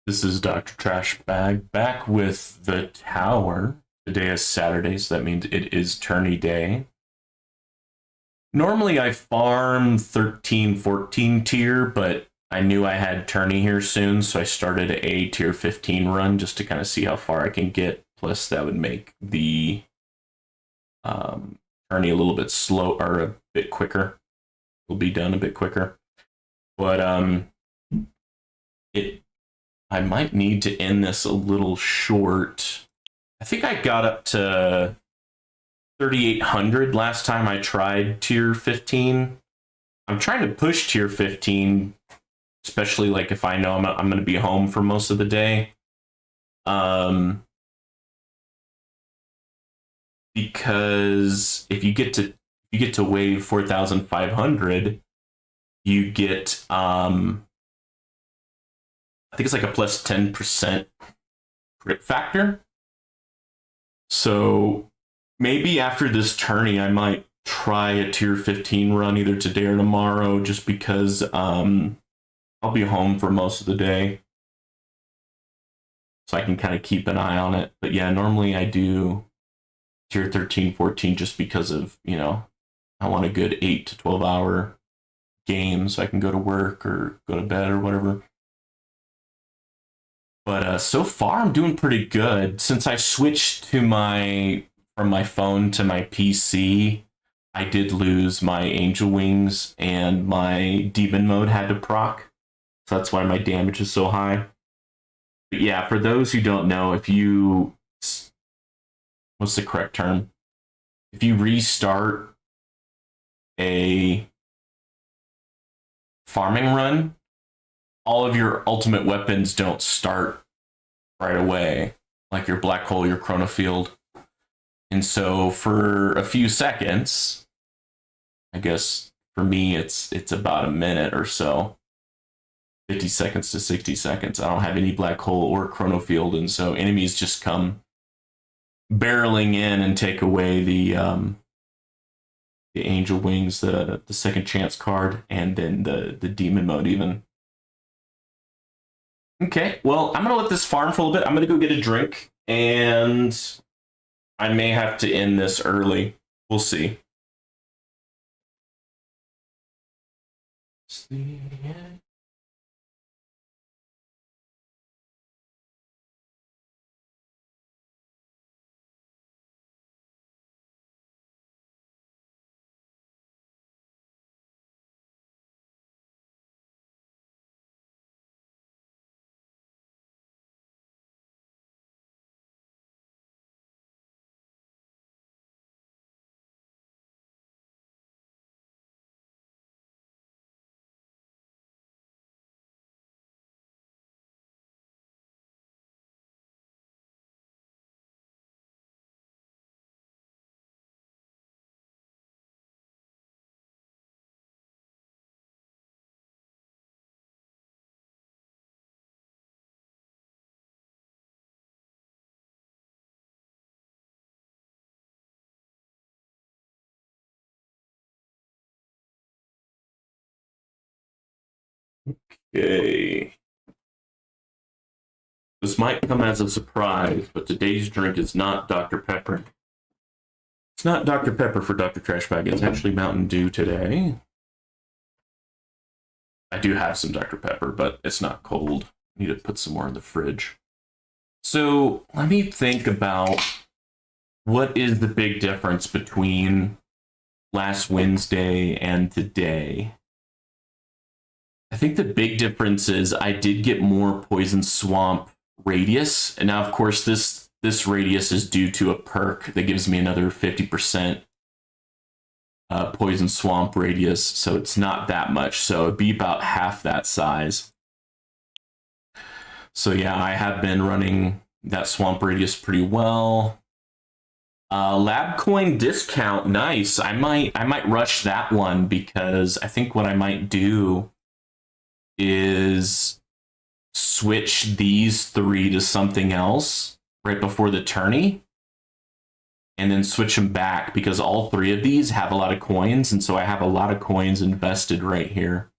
This is Dr. Trashbag back with the tower. Today is Saturday, so that means it is tourney day. Normally I farm 13, 14 tier, but I knew I had tourney here soon, so I started a tier 15 run just to kind of see how far I can get. Plus, that would make the tourney a little bit slow or a bit quicker. Will be done a bit quicker, but I might need to end this a little short. I think I got up to 3,800 last time I tried tier 15. I'm trying to push tier 15, especially like if I know I'm going to be home for most of the day. Because if you get to wave 4,500, you get I think it's like a plus 10% crit factor. So maybe after this tourney, I might try a tier 15 run either today or tomorrow, just because I'll be home for most of the day. So I can kind of keep an eye on it. But yeah, normally I do tier 13, 14 just because of, I want a good 8 to 12 hour game so I can go to work or go to bed or whatever. But so far, I'm doing pretty good. Since I switched from my phone to my PC, I did lose my Angel Wings and my Demon Mode had to proc. So that's why my damage is so high. But yeah, for those who don't know, what's the correct term? If you restart a farming run, all of your ultimate weapons don't start right away, like your black hole, your chronofield. And so for a few seconds, I guess for me it's about a minute or so, 50 seconds to 60 seconds, I don't have any black hole or chronofield, and so enemies just come barreling in and take away the Angel Wings, the second chance card, and then the Demon Mode even. Okay, well, I'm going to let this farm for a little bit. I'm going to go get a drink, and I may have to end this early. We'll see. Okay. This might come as a surprise, but today's drink is not Dr. Pepper. It's not Dr. Pepper for Dr. Trashbag. It's actually Mountain Dew today. I do have some Dr. Pepper, but it's not cold. I need to put some more in the fridge. So let me think about what is the big difference between last Wednesday and today. I think the big difference is I did get more Poison Swamp radius, and now of course this radius is due to a perk that gives me another 50% Poison Swamp radius, so it's not that much, so it'd be about half that size. So yeah, I have been running that Swamp radius pretty well. Lab coin discount, nice. I might rush that one, because I think what I might do is switch these 3 to something else right before the tourney, and then switch them back, because all 3 of these have a lot of coins, and so I have a lot of coins invested right here.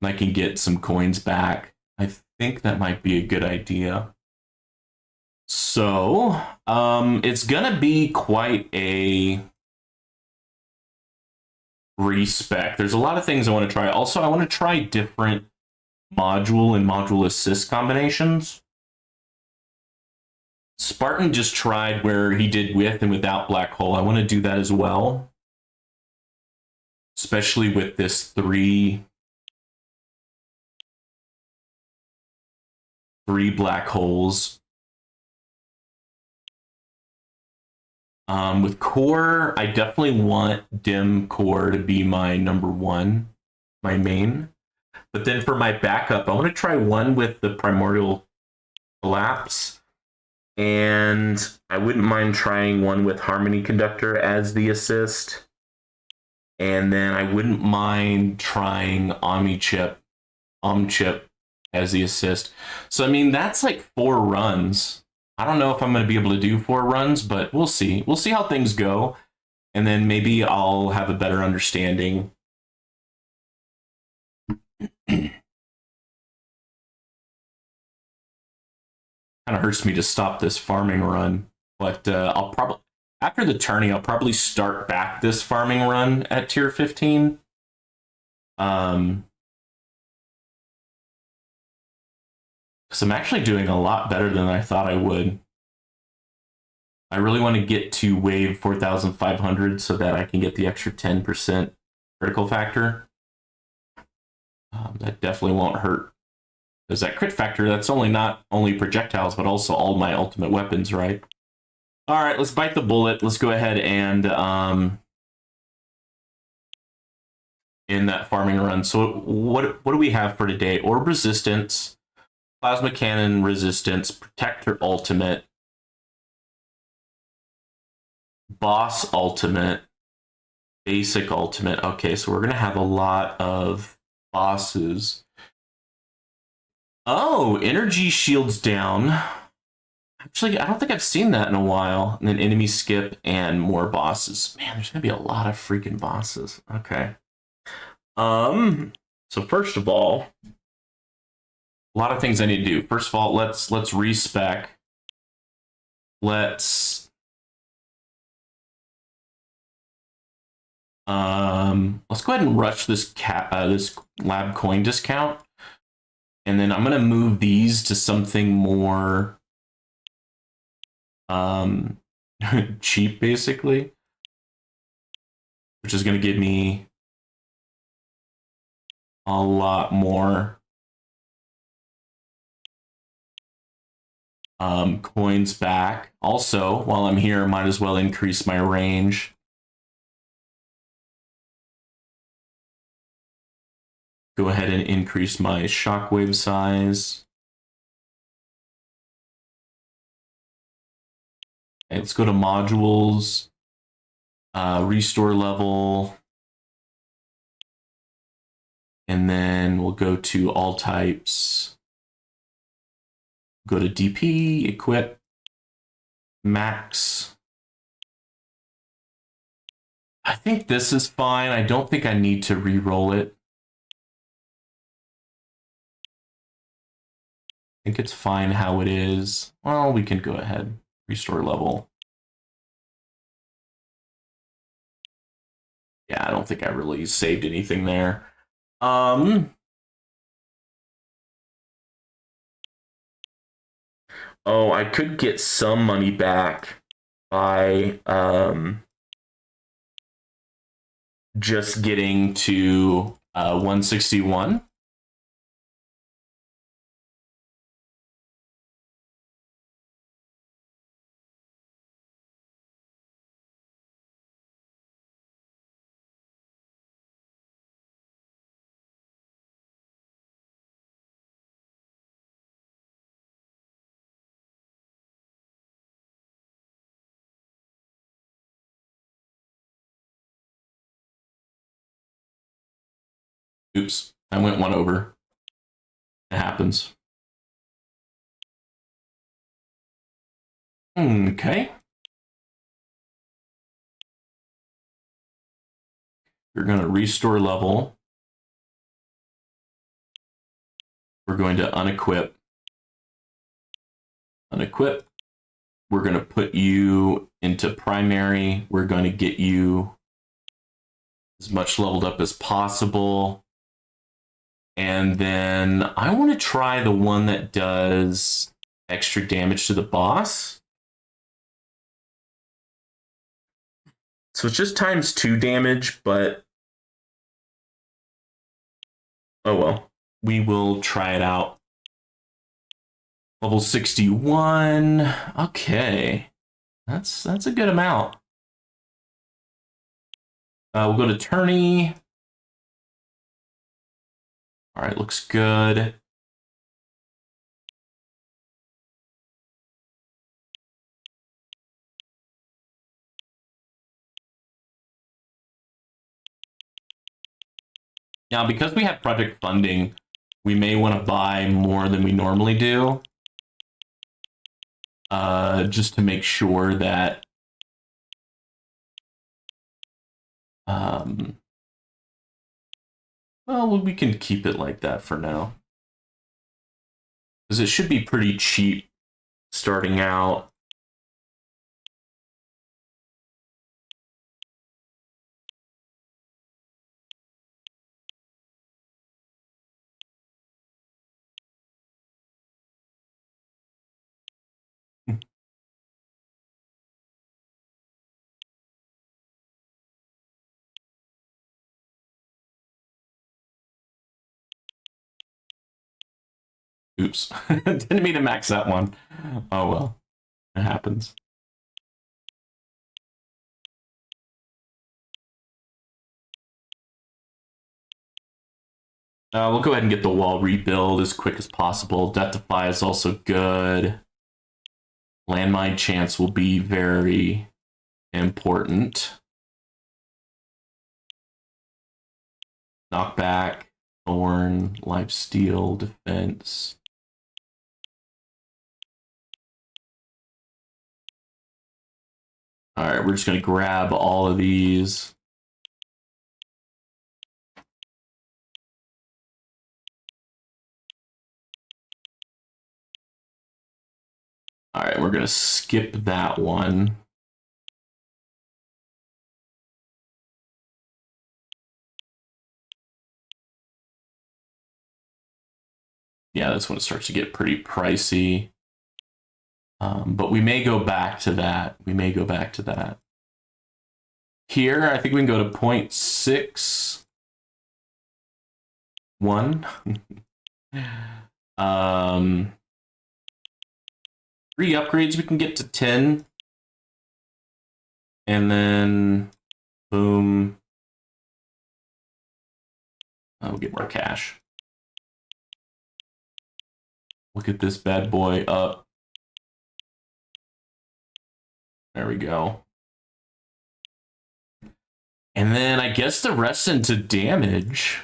And I can get some coins back. I think that might be a good idea. So, it's gonna be quite a respec. There's a lot of things I want to try. Also, I want to try different module and module assist combinations. Spartan just tried where he did with and without black hole. I want to do that as well, especially with this three black holes. With core, I definitely want dim core to be my number one, my main. But then for my backup, I want to try one with the primordial collapse. And I wouldn't mind trying one with harmony conductor as the assist. And then I wouldn't mind trying Omnichip as the assist. So, I mean, that's like 4 runs. I don't know if I'm going to be able to do 4 runs, but we'll see. We'll see how things go. And then maybe I'll have a better understanding. Kind of hurts me to stop this farming run, but I'll probably, after the tourney, I'll probably start back this farming run at tier 15. Because I'm actually doing a lot better than I thought I would. I really want to get to wave 4,500 so that I can get the extra 10% critical factor. That definitely won't hurt. Because that crit factor, that's only not only projectiles, but also all my ultimate weapons, right? All right, let's bite the bullet. Let's go ahead and in that farming run. So what do we have for today? Orb resistance, plasma cannon resistance, protector ultimate, boss ultimate, basic ultimate. Okay, so we're gonna have a lot of bosses. Oh, energy shields down. Actually, I don't think I've seen that in a while. And then enemy skip and more bosses. Man, there's gonna be a lot of freaking bosses. Okay. So first of all, a lot of things I need to do. First of all, let's respec. Let's go ahead and rush this this lab coin discount. And then I'm gonna move these to something more cheap, basically, which is gonna give me a lot more coins back. Also, while I'm here, might as well increase my range. Go ahead and increase my shockwave size. Okay, let's go to modules, restore level, and then we'll go to all types. Go to DP, equip, max. I think this is fine. I don't think I need to re-roll it. I think it's fine how it is. Well, we can go ahead, restore level. Yeah, I don't think I really saved anything there. Oh, I could get some money back by just getting to 161. Oops, I went one over. It happens. Okay. You're going to restore level. We're going to unequip. Unequip. We're going to put you into primary. We're going to get you as much leveled up as possible. And then I want to try the one that does extra damage to the boss. So it's just ×2 damage, but oh well. We will try it out. Level 61. Okay. That's a good amount. We'll go to tourney. All right, looks good. Now, because we have project funding, we may want to buy more than we normally do. Just to make sure that well, we can keep it like that for now. Because it should be pretty cheap starting out. Oops. Didn't mean to max that one. Oh well. It happens. We'll go ahead and get the wall rebuild as quick as possible. Deathify is also good. Landmine chance will be very important. Knockback, thorn, lifesteal, defense. All right, we're just going to grab all of these. All right, we're going to skip that one. Yeah, that's when it starts to get pretty pricey. But we may go back to that. We may go back to that. Here, I think we can go to 0.61. 3 upgrades, we can get to 10. And then, boom. We'll get more cash. Look at this bad boy up. There we go. And then I guess the rest into damage.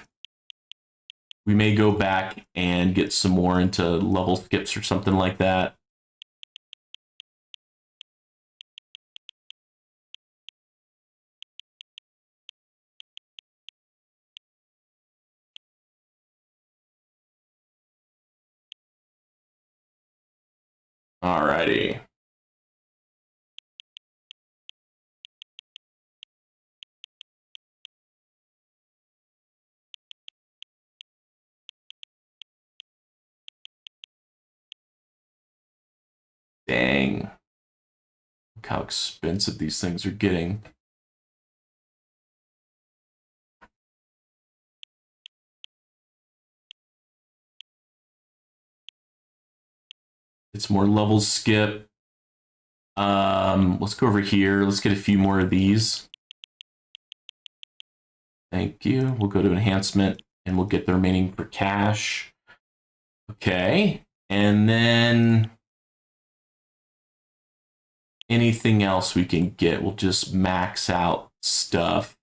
We may go back and get some more into level skips or something like that. Alrighty. Dang. Look how expensive these things are getting. It's more levels skip. Let's go over here. Let's get a few more of these. Thank you. We'll go to enhancement and we'll get the remaining for cash. Okay. And then anything else we can get, we'll just max out stuff.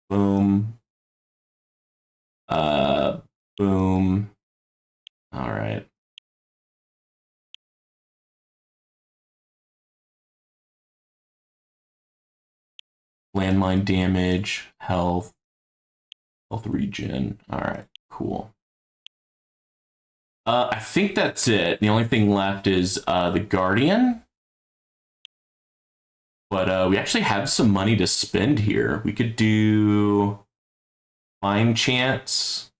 Boom. Boom. All right. Landmine damage, health regen. All right, cool. I think that's it. The only thing left is the Guardian. But we actually have some money to spend here. We could do Fine Chance.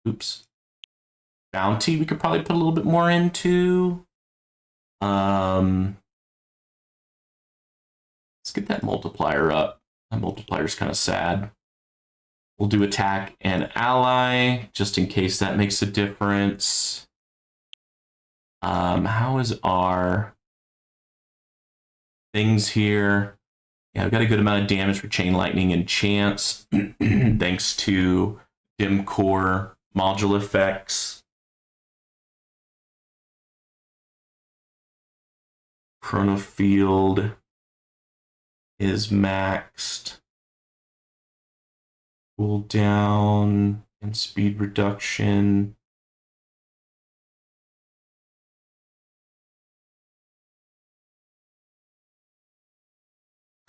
Oops. Bounty we could probably put a little bit more into. Let's get that multiplier up. That multiplier's kind of sad. We'll do attack and ally, just in case that makes a difference. How is our things here? Yeah, I've got a good amount of damage for Chain Lightning and Chance, thanks to Dim Core module effects. Chrono Field is maxed. Cooldown and speed reduction.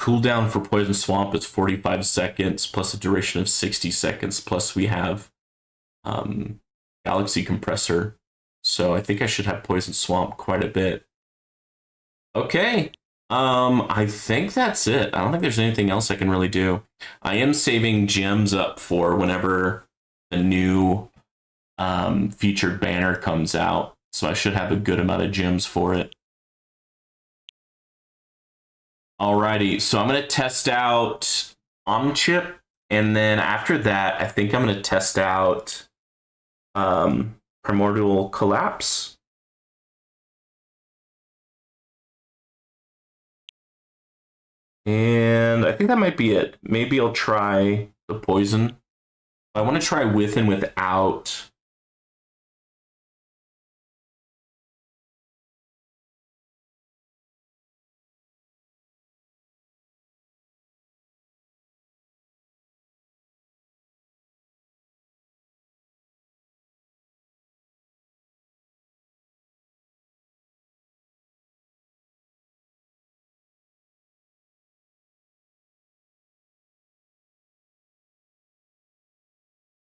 Cooldown for Poison Swamp is 45 seconds, plus a duration of 60 seconds, plus we have Galaxy Compressor. So I think I should have Poison Swamp quite a bit. Okay. I think that's it. I don't think there's anything else I can really do. I am saving gems up for whenever the new featured banner comes out. So I should have a good amount of gems for it. Alrighty, so I'm going to test out Omnichip, and then after that, I think I'm going to test out Primordial Collapse. And I think that might be it. Maybe I'll try the Poison. I want to try with and without.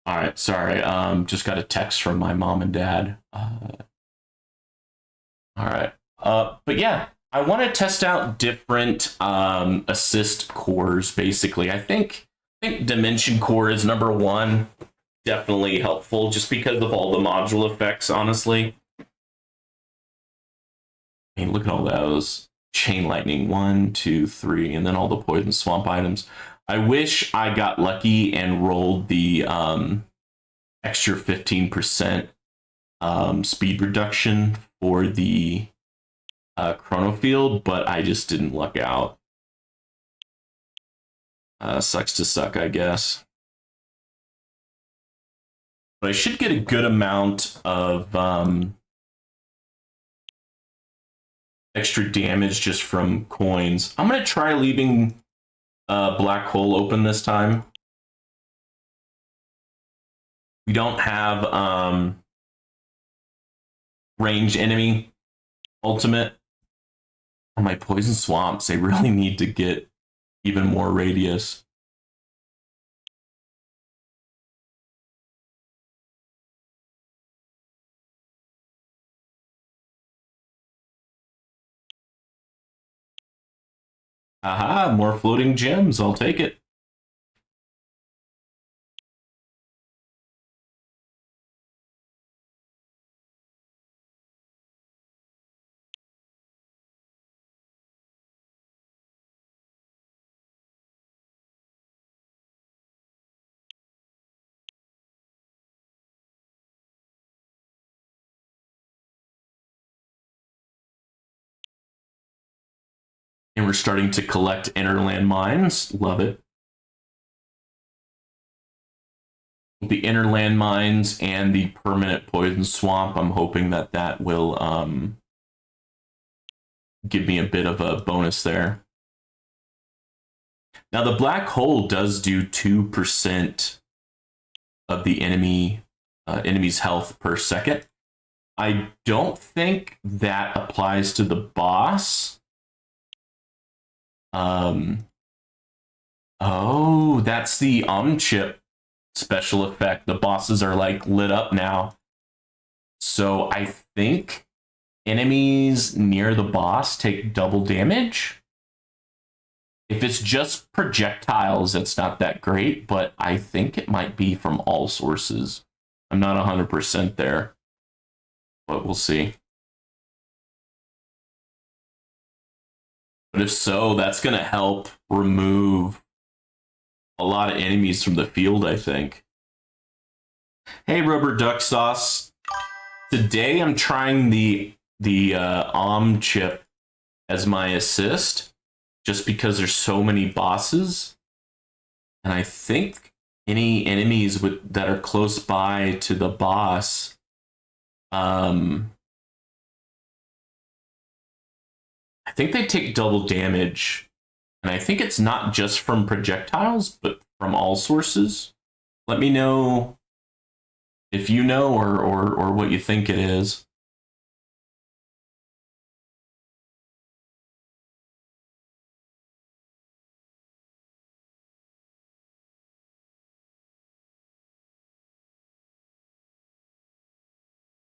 All right, sorry. Just got a text from my mom and dad. All right. But yeah, I want to test out different assist cores. Basically, I think Dimension Core is number one. Definitely helpful, just because of all the module effects. Honestly, I mean, look at all those Chain Lightning 1, 2, 3, and then all the Poison Swamp items. I wish I got lucky and rolled the extra 15% speed reduction for the Chrono Field, but I just didn't luck out. Sucks to suck, I guess. But I should get a good amount of extra damage just from coins. I'm going to try leaving Black Hole open this time. We don't have ranged enemy ultimate. On my Poison Swamps, they really need to get even more radius. Aha, more floating gems. I'll take it. And we're starting to collect Innerland Mines. Love it. The Innerland Mines and the permanent Poison Swamp, I'm hoping that that will give me a bit of a bonus there. Now, the Black Hole does do 2% of the enemy's health per second. I don't think that applies to the boss. Oh, that's the Omnichip special effect. The bosses are like lit up now. So I think enemies near the boss take double damage. If it's just projectiles, it's not that great, but I think it might be from all sources. I'm not 100% there, but we'll see. But if so, that's going to help remove a lot of enemies from the field, I think. Hey, Rubber Duck Sauce. Today I'm trying the chip as my assist, just because there's so many bosses. And I think any enemies that are close by to the boss, I think they take double damage. And I think it's not just from projectiles, but from all sources. Let me know if you know or what you think it is.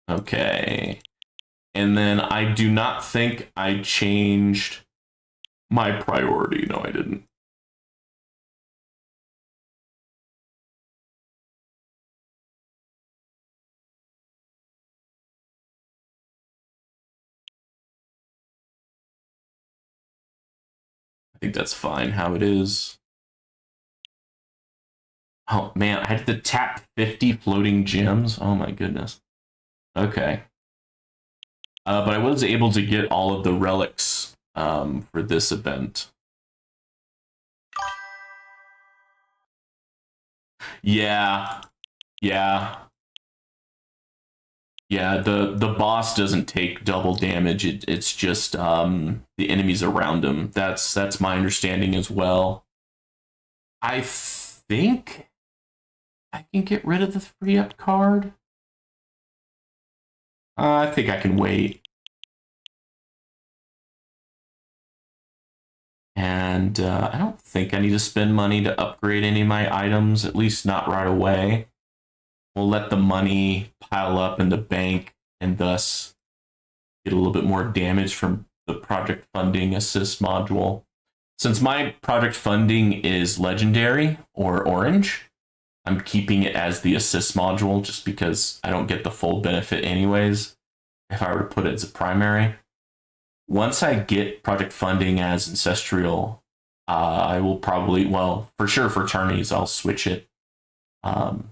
Okay. And then I do not think I changed my priority. No, I didn't. I think that's fine how it is. Oh man, I had to tap 50 floating gems. Oh my goodness. Okay. But I was able to get all of the relics for this event. Yeah. Yeah. Yeah, the boss doesn't take double damage. It's just the enemies around him. That's my understanding as well. I think I can get rid of the free up card. I think I can wait. And I don't think I need to spend money to upgrade any of my items, at least not right away. We'll let the money pile up in the bank and thus get a little bit more damage from the project funding assist module. Since my project funding is legendary or orange, I'm keeping it as the assist module just because I don't get the full benefit anyways if I were to put it as a primary. Once I get project funding as ancestral, I will probably, well, for sure for tourneys, I'll switch it to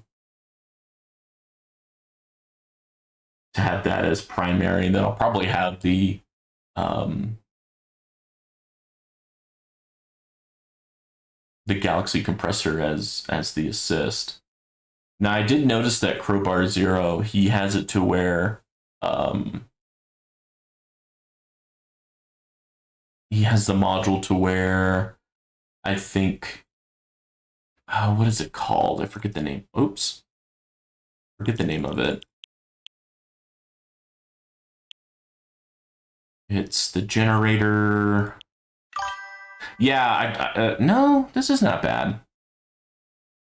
have that as primary, and then I'll probably have the Galaxy Compressor as the assist. Now I did notice that Crowbar Zero, he has it to where he has the module to where I think what is it called? I forget the name. Oops. Forget the name of it. It's the generator. Yeah, no, this is not bad.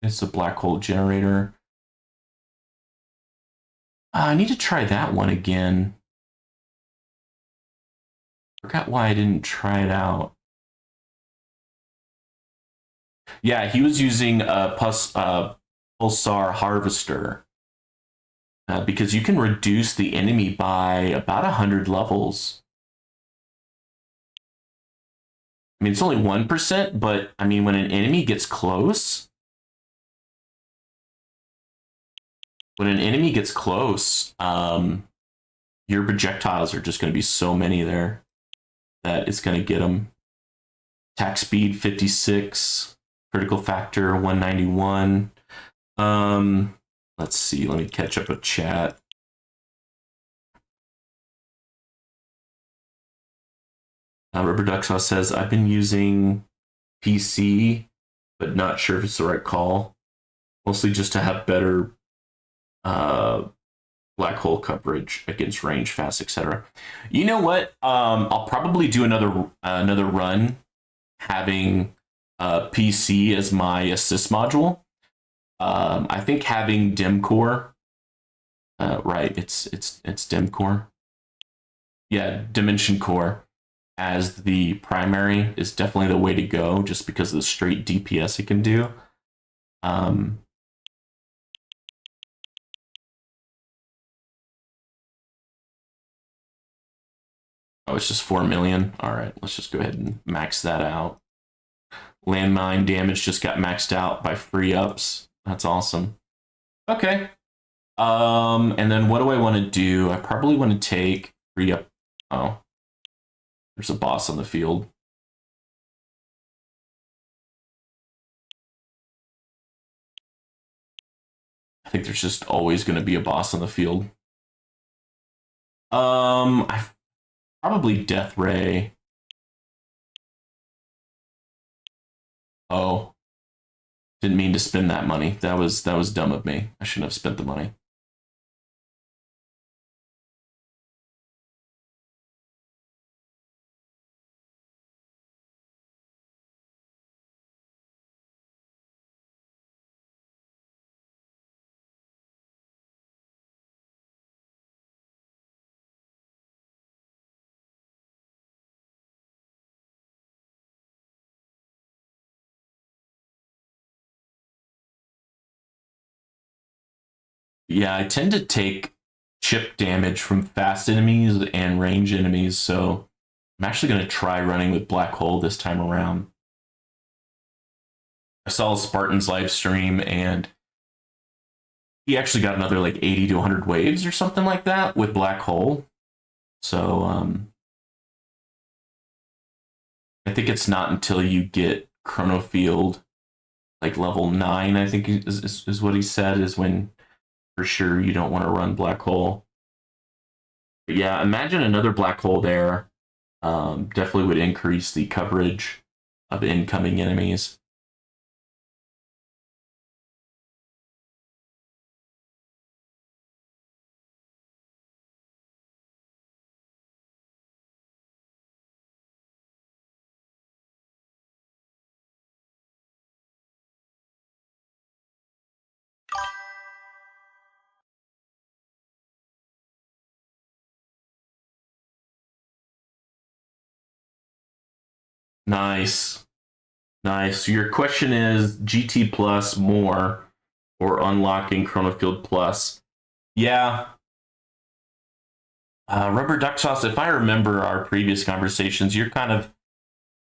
It's a black hole generator. I need to try that one again. Forgot why I didn't try it out. Yeah, he was using a Pulsar Harvester because you can reduce the enemy by about 100 levels. I mean, it's only 1%, but I mean, when an enemy gets close, your projectiles are just going to be so many there that it's going to get them. Attack speed 56, critical factor 191. Let's see. Let me catch up with chat. Rubber Duck Sauce says, I've been using PC, but not sure if it's the right call. Mostly just to have better black hole coverage against range, fast, etc. You know what? I'll probably do another run having PC as my assist module. I think having dim core, right? It's dim core. Yeah, dimension core as the primary is definitely the way to go, just because of the straight DPS it can do. Um, oh, it's just 4 million. All right, let's just go ahead and max that out. Landmine damage just got maxed out by free ups. That's awesome. Okay. And then what do I want to do? I probably want to take free up. Oh, there's a boss on the field. I think there's just always going to be a boss on the field. I probably Death Ray. Oh, didn't mean to spend that money. That was dumb of me. I shouldn't have spent the money. Yeah, I tend to take chip damage from fast enemies and range enemies, so I'm actually going to try running with Black Hole this time around. I saw Spartan's live stream, and he actually got another like 80 to 100 waves or something like that with Black Hole. So I think it's not until you get Chronofield like level 9, I think is what he said, is when for sure you don't want to run Black Hole. But yeah, imagine another Black Hole there. Definitely would increase the coverage of incoming enemies. Nice. Nice. So your question is GT Plus more or unlocking Chronofield Plus? Yeah. Rubber Duck Sauce, if I remember our previous conversations, you're kind of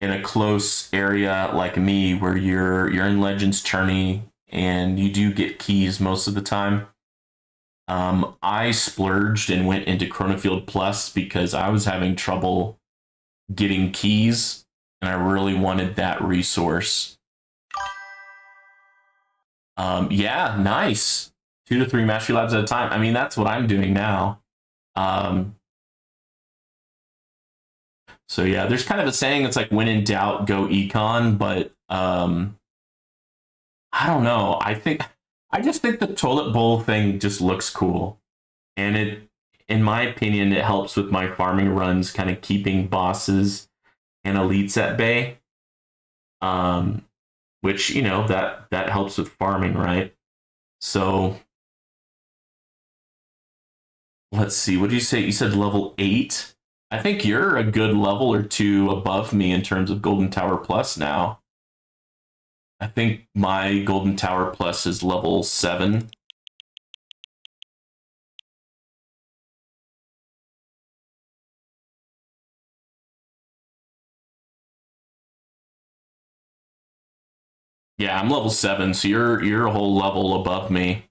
in a close area like me where you're in Legends Tourney and you do get keys most of the time. I splurged and went into Chronofield Plus because I was having trouble getting keys and I really wanted that resource. Yeah, nice. 2 to 3 mastery labs at a time. I mean, that's what I'm doing now. Um, so yeah, there's kind of a saying that's like, when in doubt, go econ, but I don't know. I just think the toilet bowl thing just looks cool. And in my opinion, it helps with my farming runs, kind of keeping bosses and elites at bay. Um, which, that helps with farming, right? So let's see. What did you say? You said level 8. I think you're a good level or two above me in terms of Golden Tower Plus now. I think my Golden Tower Plus is level 7. Yeah, I'm level 7, so you're a whole level above me.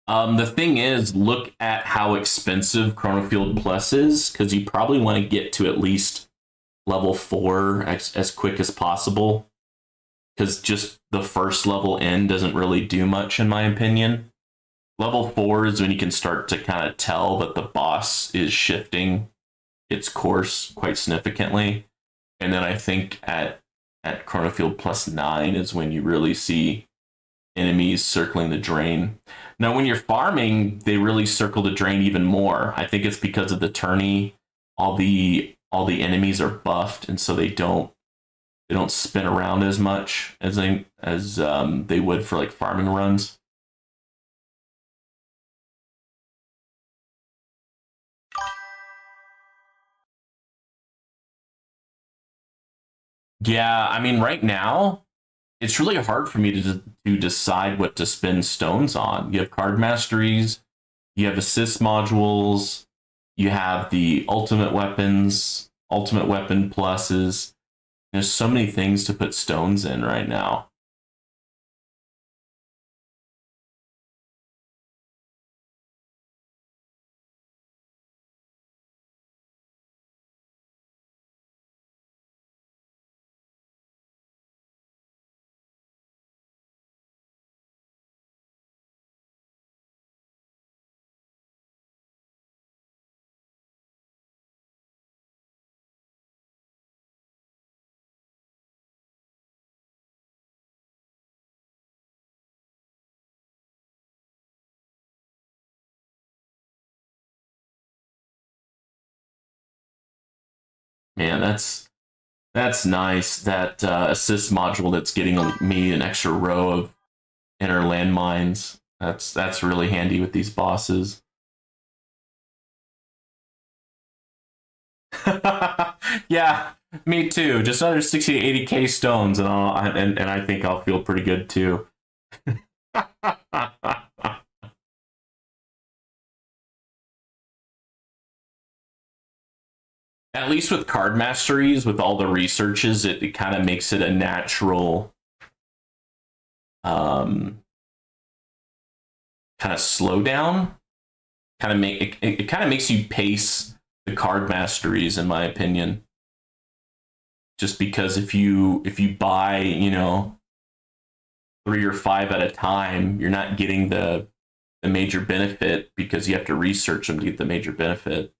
The thing is, look at how expensive Chronofield Plus is, because you probably want to get to at least level 4 as quick as possible. Because just the first level in doesn't really do much, in my opinion. Level 4 is when you can start to kind of tell that the boss is shifting its course quite significantly. And then I think at Chronofield Plus 9 is when you really see enemies circling the drain. Now, when you're farming, they really circle the drain even more. I think it's because of the tourney. All the enemies are buffed, and so they don't They don't spin around as much as they would for like farming runs. Yeah, I mean, right now it's really hard for me to decide what to spend stones on. You have card masteries, you have assist modules, you have the ultimate weapons, ultimate weapon pluses. There's so many things to put stones in right now. Man, that's nice. That assist module that's getting me an extra row of inner landmines. That's really handy with these bosses. Yeah, me too. Just another 60 to 80k stones, and I think I'll feel pretty good too. At least with card masteries, with all the researches, it kind of makes it a natural kind of slowdown. It kind of makes you pace the card masteries, in my opinion. Just because if you buy, 3 or 5 at a time, you're not getting the major benefit because you have to research them to get the major benefit.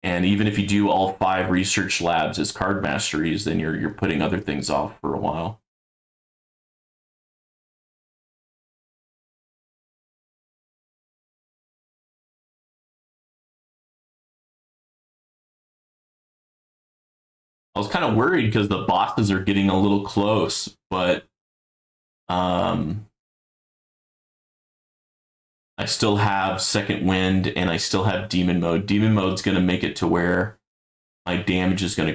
And even if you do all 5 research labs as card masteries, then you're putting other things off for a while. I was kind of worried because the bosses are getting a little close, but um, I still have second wind and I still have demon mode. Demon mode's going to make it to where my damage is going to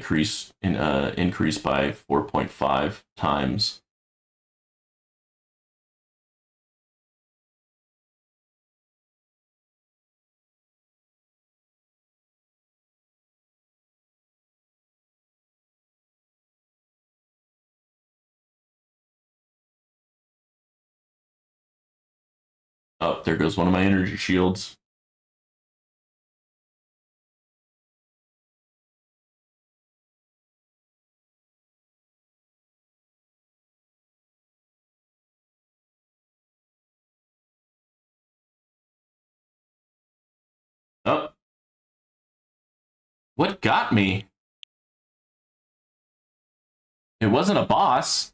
increase by 4.5 times. Oh, there goes one of my energy shields. Oh, what got me? It wasn't a boss.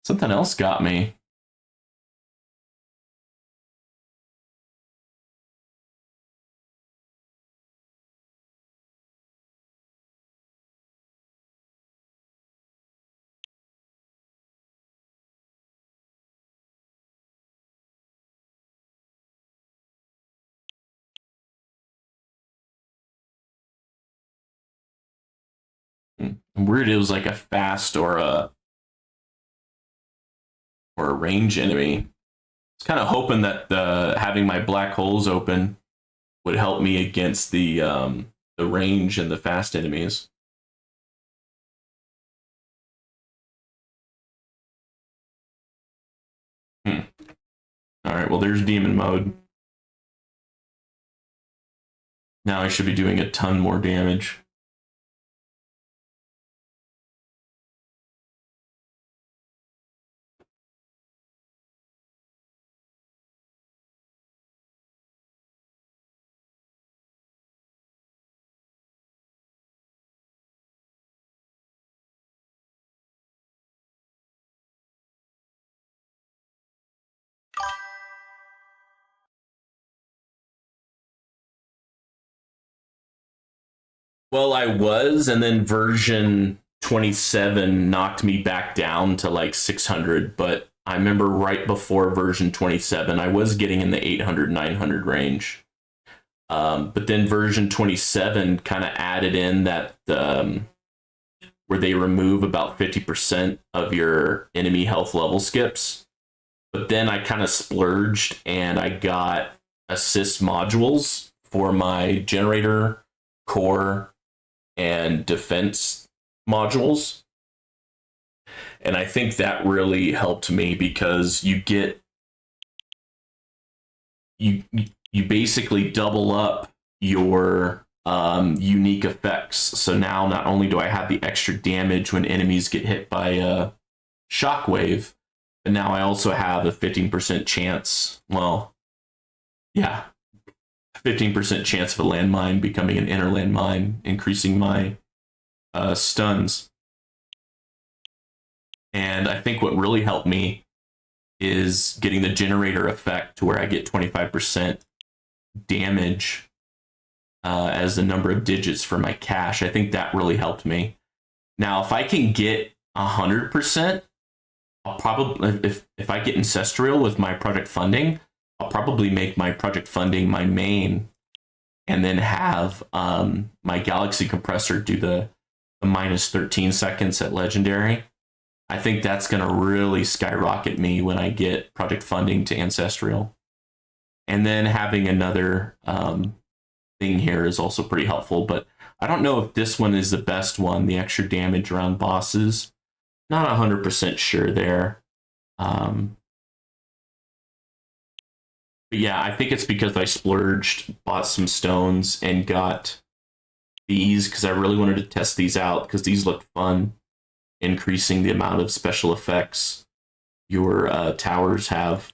Something else got me. I'm weird. It was like a fast or a range enemy. I was kind of hoping that the having my black holes open would help me against the range and the fast enemies. Hmm. All right. Well, there's demon mode. Now I should be doing a ton more damage. Well, I was, and then version 27 knocked me back down to like 600, but I remember right before version 27, I was getting in the 800, 900 range. But then version 27 kind of added in that where they remove about 50% of your enemy health level skips. But then I kind of splurged and I got assist modules for my generator, core, and defense modules. And I think that really helped me because you basically double up your unique effects. So now not only do I have the extra damage when enemies get hit by a shockwave, but now I also have a 15% chance. Well, yeah, 15% chance of a landmine becoming an inner landmine, increasing my stuns. And I think what really helped me is getting the generator effect to where I get 25% damage as the number of digits for my cash. I think that really helped me. Now, if I can get 100%, I'll probably, if I get ancestral with my project funding, I'll probably make my project funding my main, and then have my galaxy compressor do the minus 13 seconds at legendary. I think that's going to really skyrocket me when I get project funding to ancestral. And then having another thing here is also pretty helpful, but I don't know if this one is the best one, the extra damage around bosses. Not 100% sure there. But yeah, I think it's because I splurged, bought some stones, and got these because I really wanted to test these out because these look fun, increasing the amount of special effects your towers have.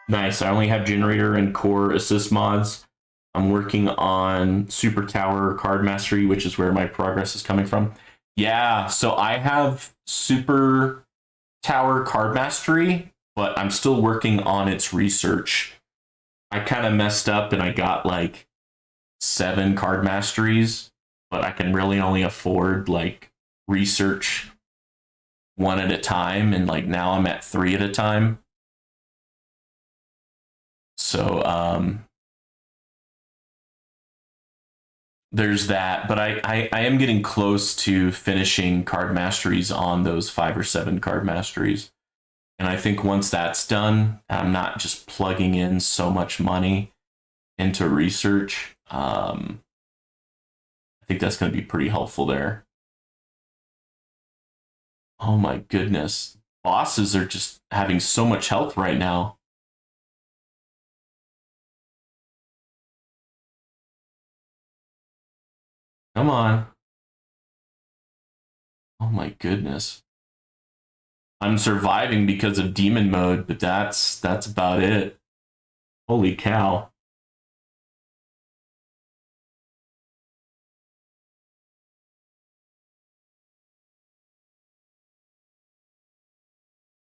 Nice. I only have generator and core assist mods. I'm working on Super Tower Card Mastery, which is where my progress is coming from. Yeah, so I have Super Tower Card Mastery, but I'm still working on its research. I kind of messed up and I got like 7 card masteries, but I can really only afford like research one at a time, and like now I'm at 3 at a time. So there's that, but I am getting close to finishing card masteries on those 5 or 7 card masteries. And I think once that's done, I'm not just plugging in so much money into research. I think that's going to be pretty helpful there. Oh my goodness. Bosses are just having so much health right now. Come on. Oh my goodness. I'm surviving because of demon mode, but that's about it. Holy cow.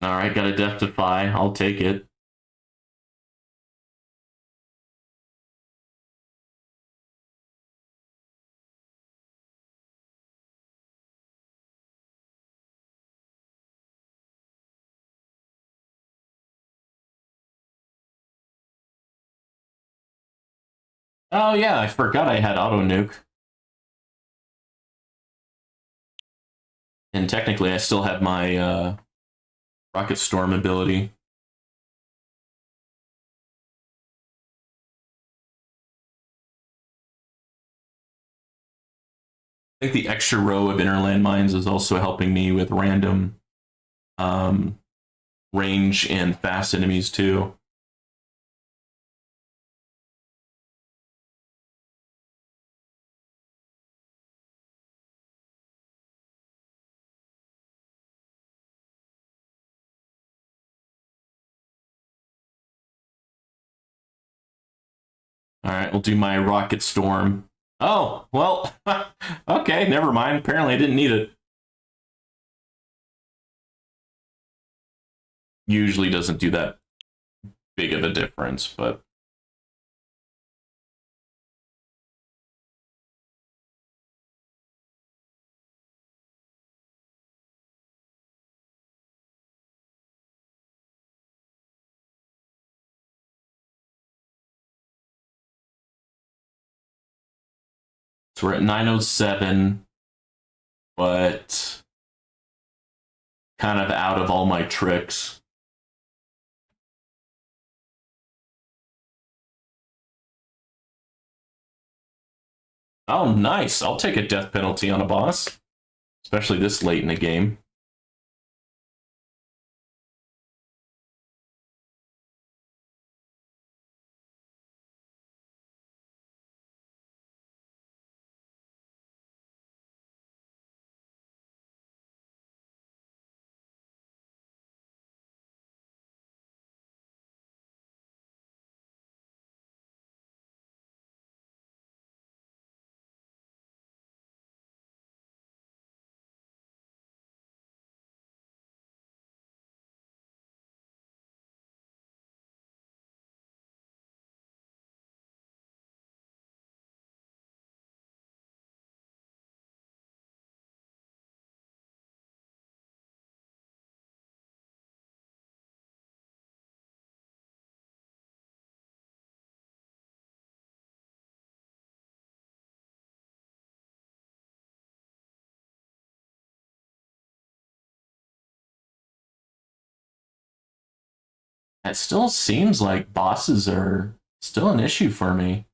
All right, got a death defy. I'll take it. Oh yeah, I forgot I had auto nuke. And technically I still have my rocket storm ability. I think the extra row of inner landmines is also helping me with random um, range and fast enemies too. All right, we'll do my Rocket Storm. Oh, well, okay, never mind. Apparently I didn't need it. Usually doesn't do that big of a difference, but so we're at 907, but kind of out of all my tricks. Oh, nice. I'll take a death penalty on a boss, especially this late in the game. It still seems like bosses are still an issue for me.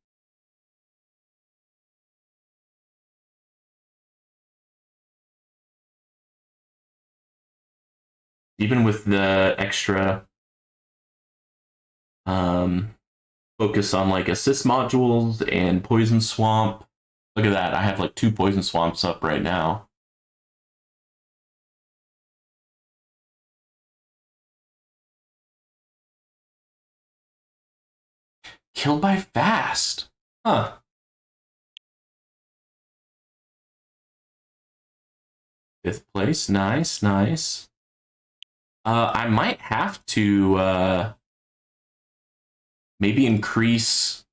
Even with the extra um, focus on like assist modules and poison swamp. Look at that. I have like 2 poison swamps up right now. Killed by fast. Huh. 5th place. Nice, nice. I might have to maybe increase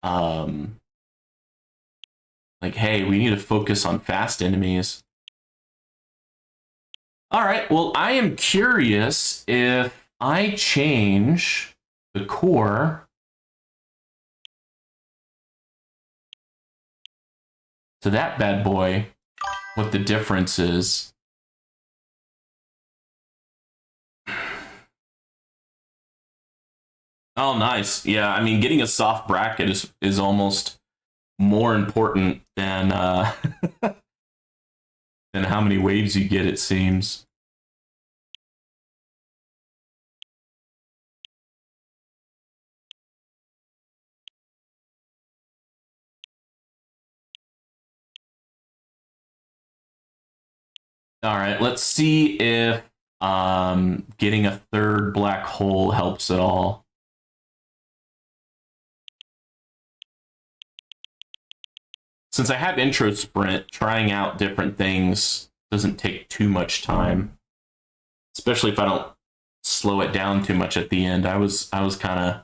like, hey, we need to focus on fast enemies. All right, well, I am curious if I change the core to that bad boy, what the difference is. Oh, nice. Yeah, I mean, getting a soft bracket is almost more important than than how many waves you get, it seems. All right, let's see if getting a 3rd black hole helps at all. Since I have intro sprint, trying out different things doesn't take too much time, especially if I don't slow it down too much at the end. I was kind of,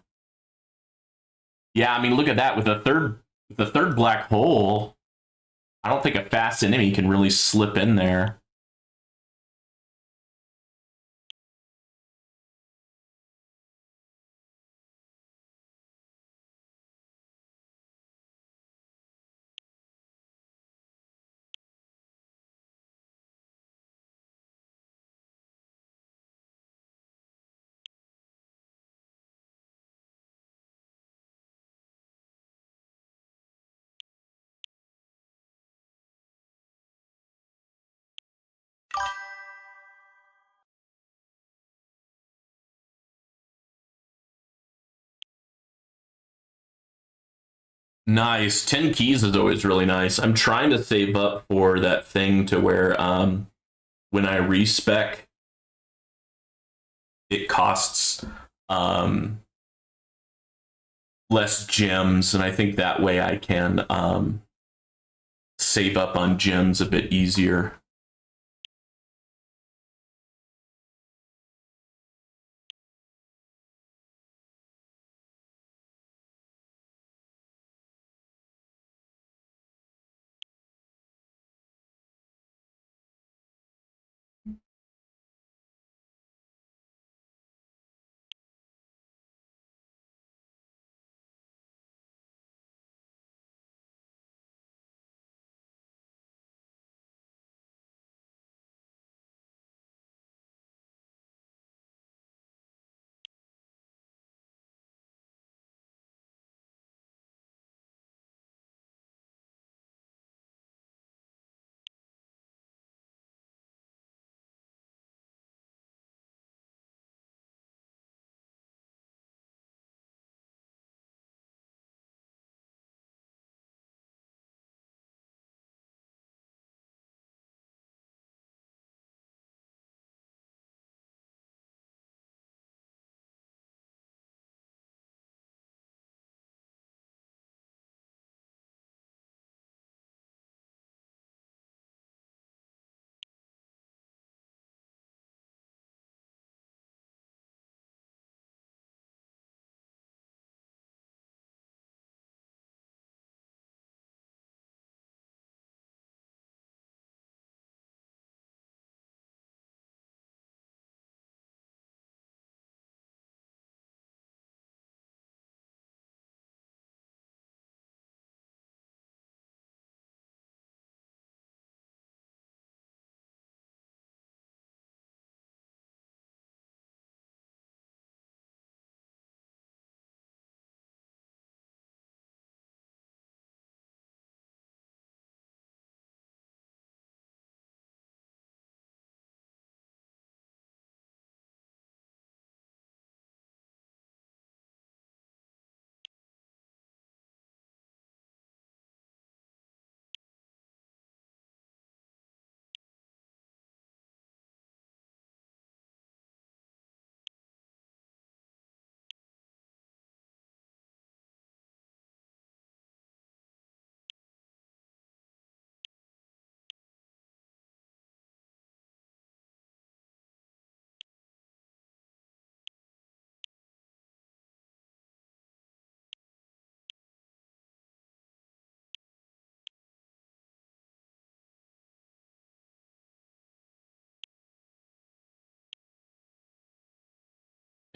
yeah. I mean, look at that with the third black hole. I don't think a fast enemy can really slip in there. Nice. 10 keys is always really nice. I'm trying to save up for that thing to where when I respec, it costs less gems, and I think that way I can save up on gems a bit easier.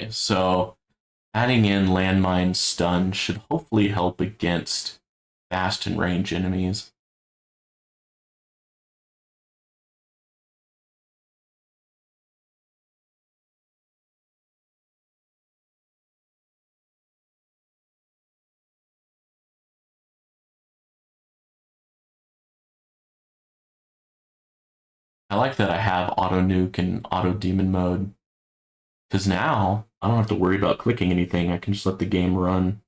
Okay, so adding in landmine stun should hopefully help against fast and range enemies. I like that I have auto nuke and auto demon mode, because now I don't have to worry about clicking anything. I can just let the game run.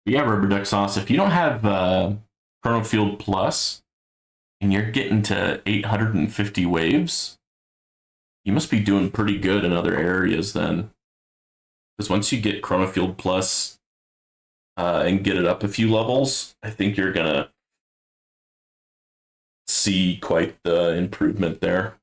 But yeah, Rubber Duck Sauce, if you don't have Chrono Field Plus and you're getting to 850 waves, you must be doing pretty good in other areas then. Because once you get Chrono Field Plus and get it up a few levels, I think you're going to see quite the improvement there.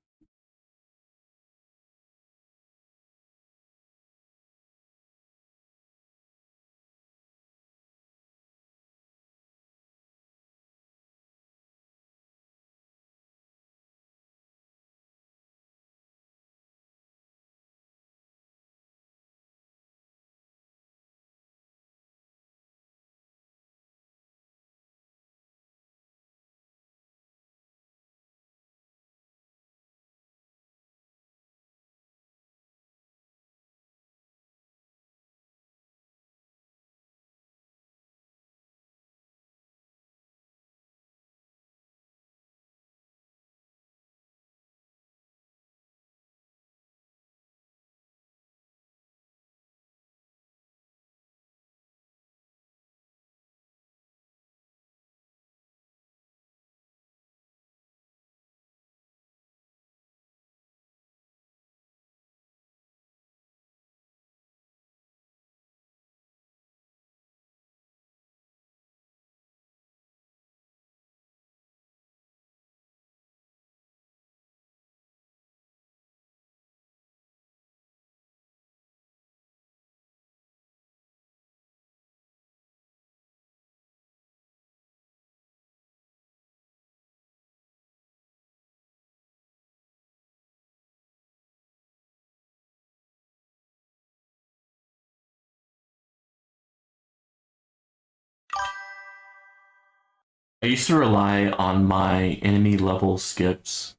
I used to rely on my enemy level skips,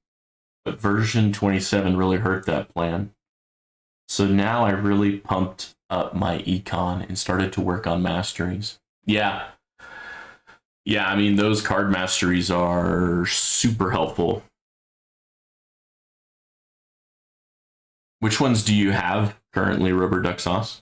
but version 27 really hurt that plan. So now I really pumped up my econ and started to work on masteries. Yeah. Yeah, I mean, those card masteries are super helpful. Which ones do you have currently, Rubber Duck Sauce?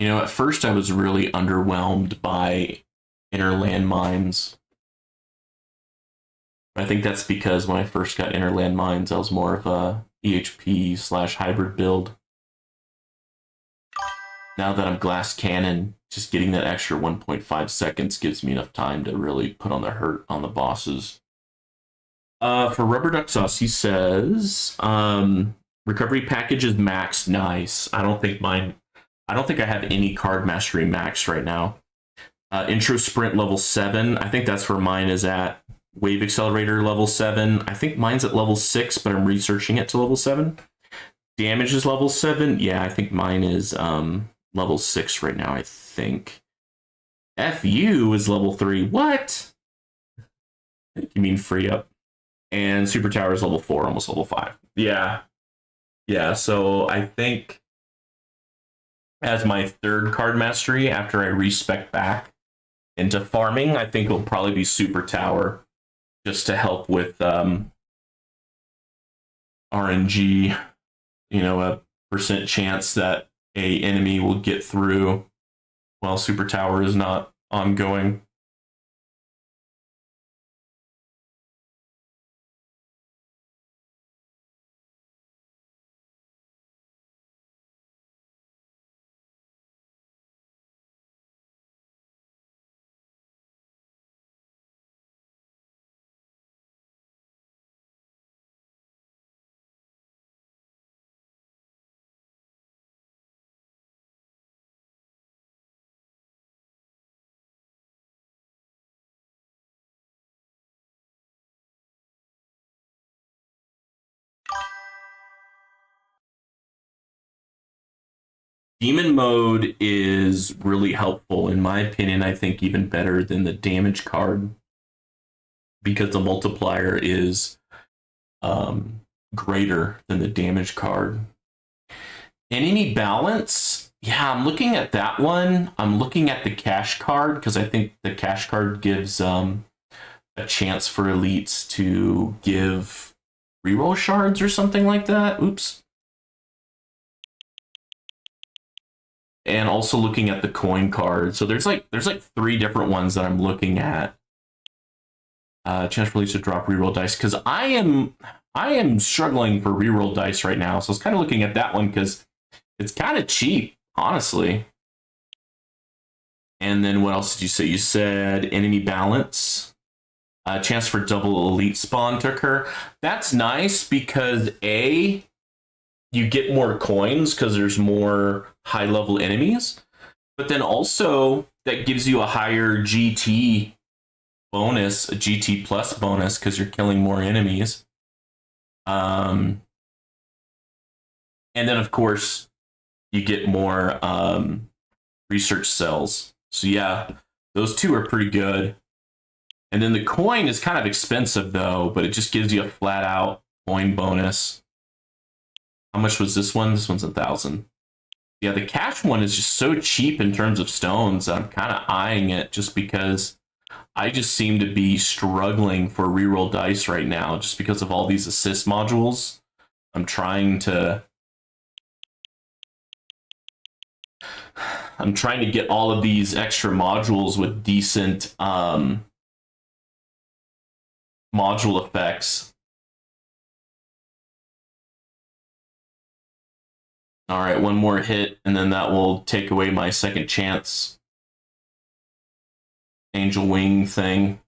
You know, at first I was really underwhelmed by inner landmines. I think that's because when I first got inner landmines, I was more of a EHP slash hybrid build. Now that I'm glass cannon, just getting that extra 1.5 seconds gives me enough time to really put on the hurt on the bosses. For Rubber Duck Sauce, he says, recovery package is max. Nice. I don't think I have any card mastery max right now. Intro sprint level 7. I think that's where mine is at. Wave accelerator level 7. I think mine's at level 6, but I'm researching it to level 7. Damage is level 7. Yeah, I think mine is level 6 right now, I think. FU is level 3. What? You mean free up? And Super Tower is level 4, almost level 5. Yeah. Yeah, so I think as my third card mastery after I respec back into farming, I think it'll probably be Super Tower just to help with RNG, you know, a percent chance that a enemy will get through while Super Tower is not ongoing. Demon mode is really helpful, in my opinion. I think even better than the damage card because the multiplier is greater than the damage card. Enemy balance, yeah, I'm looking at that one. I'm looking at the cash card because I think the cash card gives a chance for elites to give reroll shards or something like that. Oops. And also looking at the coin card. So there's like 3 different ones that I'm looking at. Chance for elites to drop reroll dice because I am struggling for reroll dice right now. So I was kind of looking at that one because it's kind of cheap, honestly. And then what else did you say? You said enemy balance. Chance for double elite spawn to occur. That's nice because A, you get more coins because there's more high level enemies, but then also that gives you a higher GT bonus, a GT plus bonus because you're killing more enemies. And then of course you get more research cells. So yeah, those 2 are pretty good. And then the coin is kind of expensive though, but it just gives you a flat out coin bonus. How much was this one? This one's 1,000. Yeah, the cash one is just so cheap in terms of stones. I'm kind of eyeing it just because I just seem to be struggling for reroll dice right now just because of all these assist modules. I'm trying to get all of these extra modules with decent module effects. All right, one more hit, and then that will take away my second chance angel wing thing.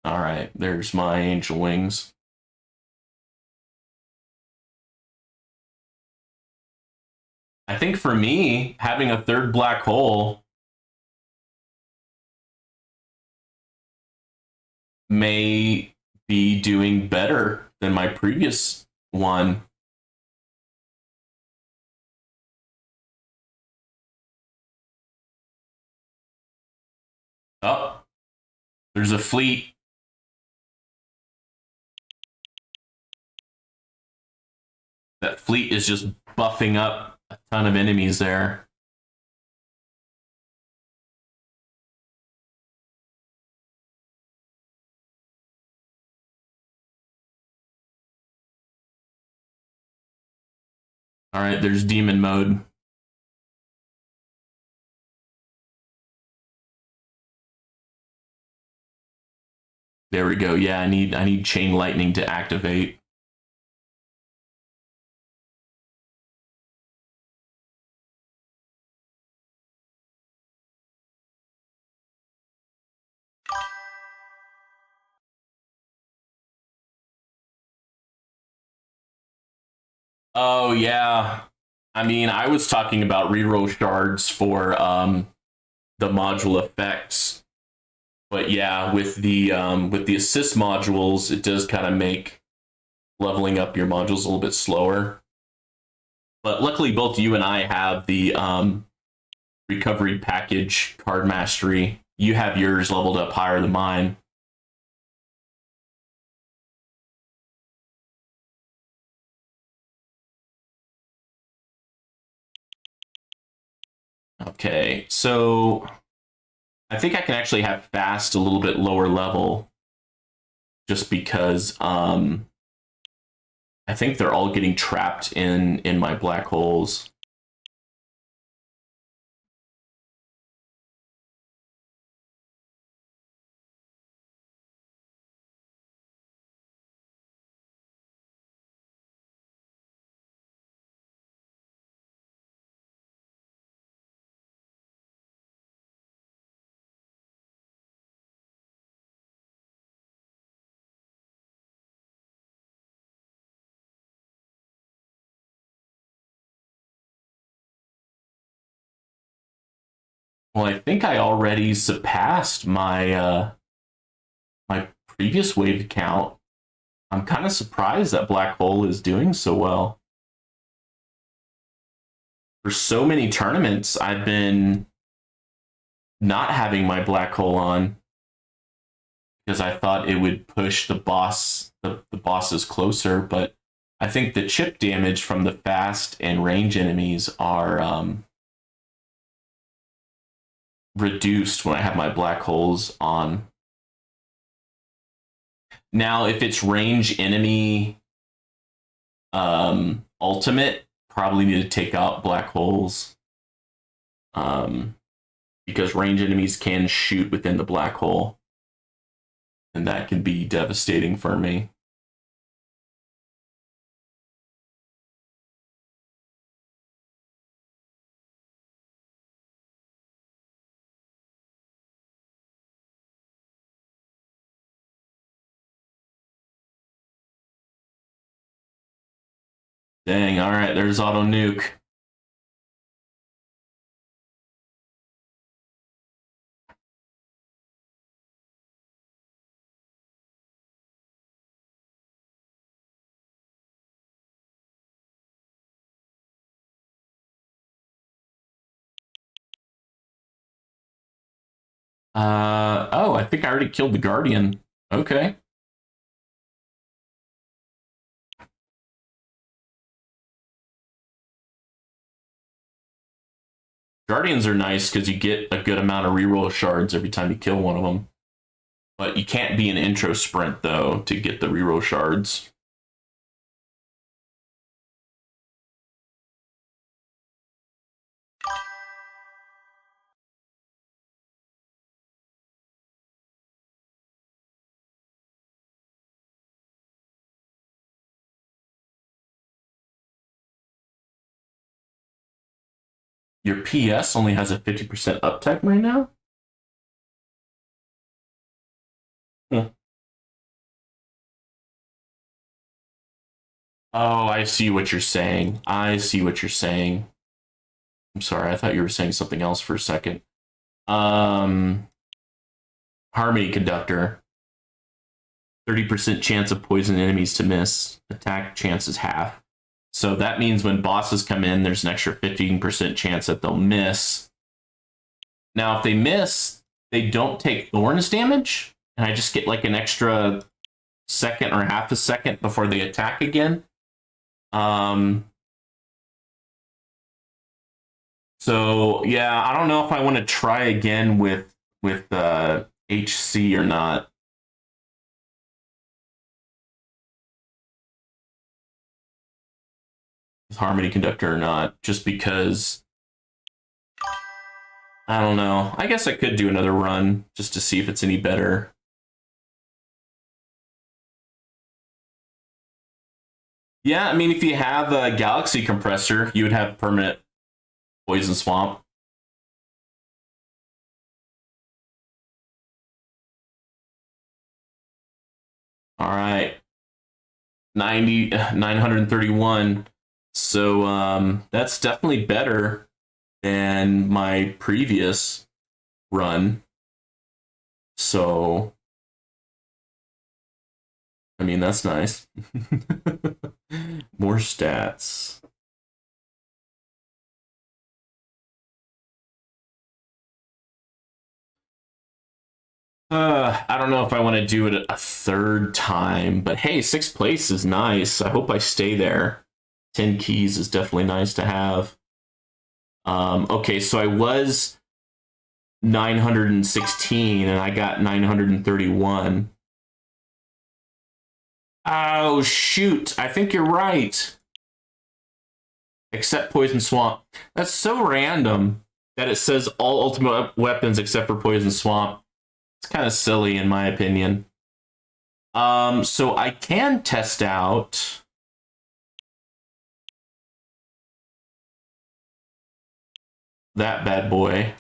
All right, there's my angel wings. I think for me, having a third black hole may be doing better than my previous one. Oh, there's a fleet. That fleet is just buffing up a ton of enemies there. All right, there's demon mode. There we go. Yeah, I need chain lightning to activate. Oh yeah. I mean, I was talking about reroll shards for the module effects. But yeah, with the assist modules, it does kind of make leveling up your modules a little bit slower. But luckily, both you and I have the recovery package card mastery. You have yours leveled up higher than mine. Okay, so I think I can actually have fast a little bit lower level just because I think they're all getting trapped in my black holes. Well, I think I already surpassed my previous wave count. I'm kind of surprised that Black Hole is doing so well. For so many tournaments, I've been not having my Black Hole on because I thought it would push the bosses closer, but I think the chip damage from the fast and range enemies are reduced when I have my black holes on. Now, if it's range enemy ultimate, probably need to take out black holes because range enemies can shoot within the black hole, and that can be devastating for me. Dang, all right, there's auto nuke. Oh, I think I already killed the Guardian. Okay. Guardians are nice because you get a good amount of reroll shards every time you kill one of them. But you can't be an intro sprint, though, to get the reroll shards. Your PS only has a 50% uptime right now? Hmm. Oh, I see what you're saying. I see what you're saying. I'm sorry, I thought you were saying something else for a second. Harmony Conductor. 30% chance of poison enemies to miss. Attack chance is half. So that means when bosses come in, there's an extra 15% chance that they'll miss. Now, if they miss, they don't take Thorns damage, and I just get like an extra second or half a second before they attack again. So yeah, I don't know if I want to try again with HC or not. With Harmony Conductor or not, just because I don't know. I guess I could do another run just to see if it's any better. Yeah, I mean, if you have a Galaxy Compressor, you would have permanent Poison Swamp. All right. 931. So that's definitely better than my previous run. So I mean, that's nice. More stats. I don't know if I want to do it a third time, but hey, 6th place is nice. I hope I stay there. 10 keys is definitely nice to have. Okay, so I was 916 and I got 931. Oh, shoot. I think you're right. Except Poison Swamp. That's so random that it says all ultimate weapons except for Poison Swamp. It's kind of silly in my opinion. So I can test out that bad boy.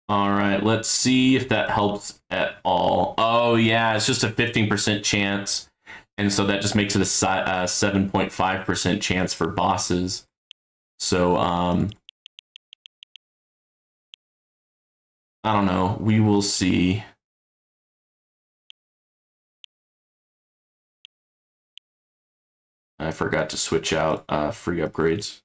All right, let's see if that helps at all. Oh, yeah, it's just a 15% chance. And so that just makes it a 7.5% chance for bosses. So, I don't know. We will see. I forgot to switch out free upgrades.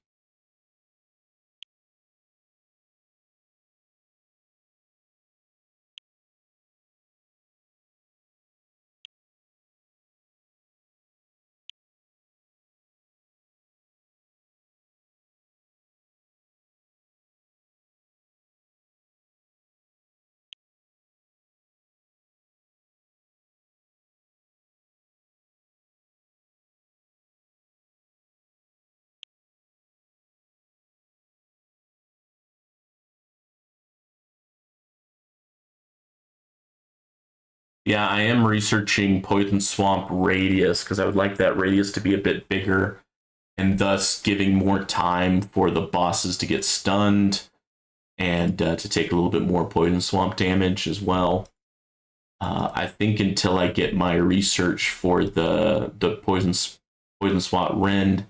Yeah, I am researching Poison Swamp radius because I would like that radius to be a bit bigger and thus giving more time for the bosses to get stunned and to take a little bit more Poison Swamp damage as well. I think until I get my research for the Poison Swamp Rend,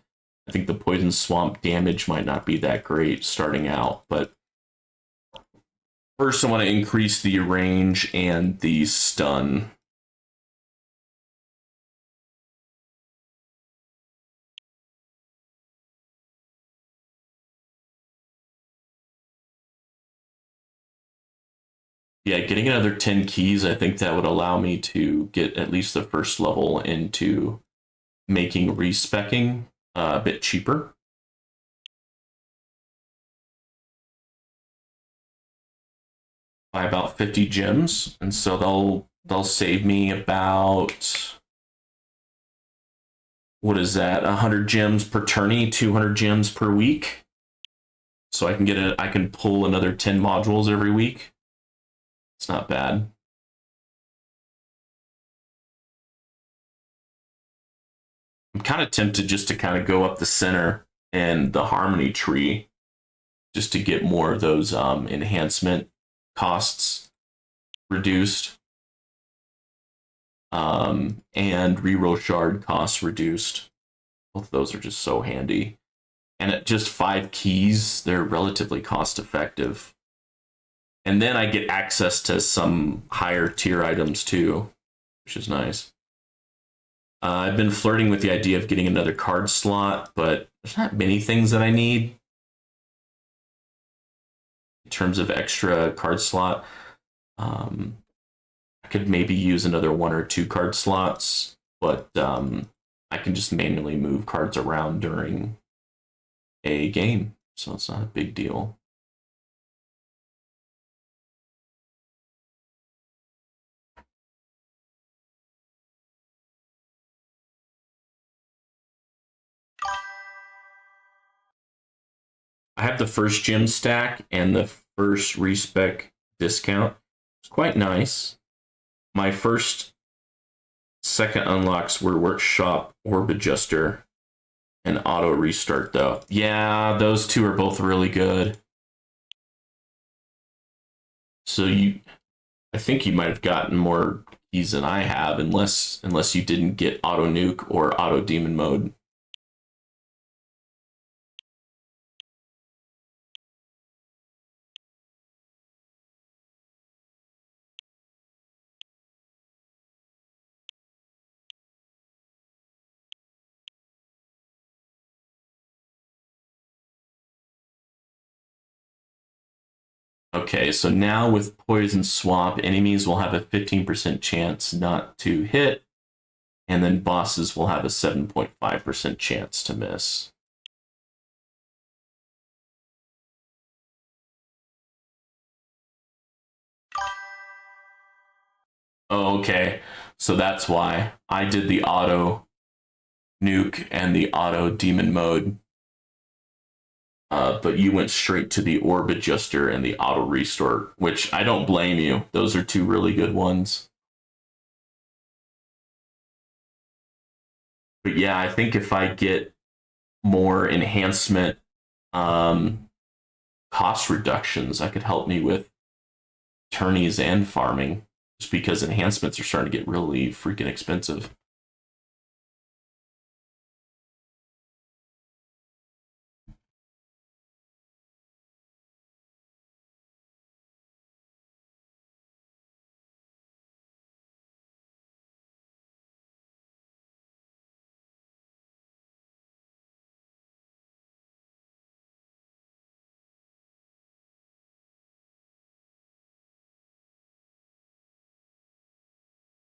I think the Poison Swamp damage might not be that great starting out, but first I want to increase the range and the stun. Yeah, getting another 10 keys, I think that would allow me to get at least the first level into making respecking a bit cheaper. By about 50 gems, and so they'll save me about, what is that, 100 gems per tourney, 200 gems per week. So I can pull another 10 modules every week. It's not bad. I'm kind of tempted just to kind of go up the center and the harmony tree just to get more of those enhancement costs reduced, and reroll shard costs reduced. Both of those are just so handy. And at just 5 keys, they're relatively cost effective. And then I get access to some higher tier items too, which is nice. I've been flirting with the idea of getting another card slot, but there's not many things that I need in terms of extra card slot. I could maybe use another 1 or 2 card slots, but I can just manually move cards around during a game, so it's not a big deal. I have the first gem stack and the first respec discount. It's quite nice. My second unlocks were Workshop, Orb Adjuster, and Auto Restart, though. Yeah, those two are both really good. So I think you might have gotten more keys than I have, unless you didn't get Auto Nuke or Auto Demon Mode. Okay, so now with Poison Swamp, enemies will have a 15% chance not to hit, and then bosses will have a 7.5% chance to miss. Oh, okay. So that's why I did the auto nuke and the auto demon mode, but you went straight to the orb adjuster and the auto restore, which I don't blame you. Those are two really good ones. But yeah, I think if I get more enhancement cost reductions, that could help me with tourneys and farming, just because enhancements are starting to get really freaking expensive.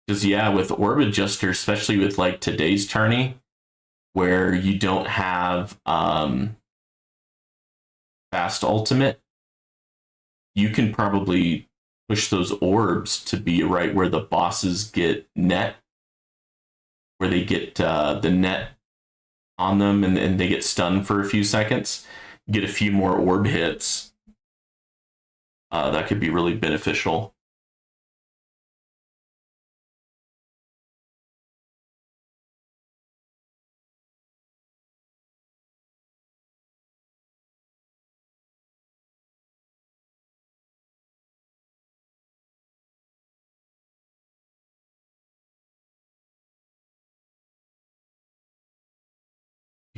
Because yeah, with orb adjuster, especially with like today's tourney, where you don't have fast ultimate, you can probably push those orbs to be right where the bosses get net, where they get the net on them, and they get stunned for a few seconds. Get a few more orb hits. That could be really beneficial.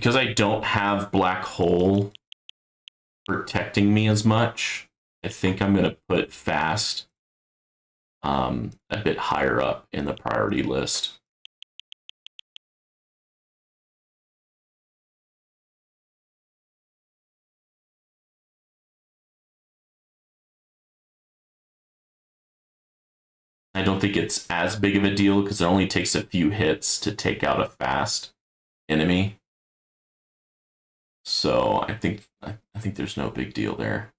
because I don't have Black Hole protecting me as much, I think I'm going to put fast a bit higher up in the priority list. I don't think it's as big of a deal because it only takes a few hits to take out a fast enemy. So I think there's no big deal there.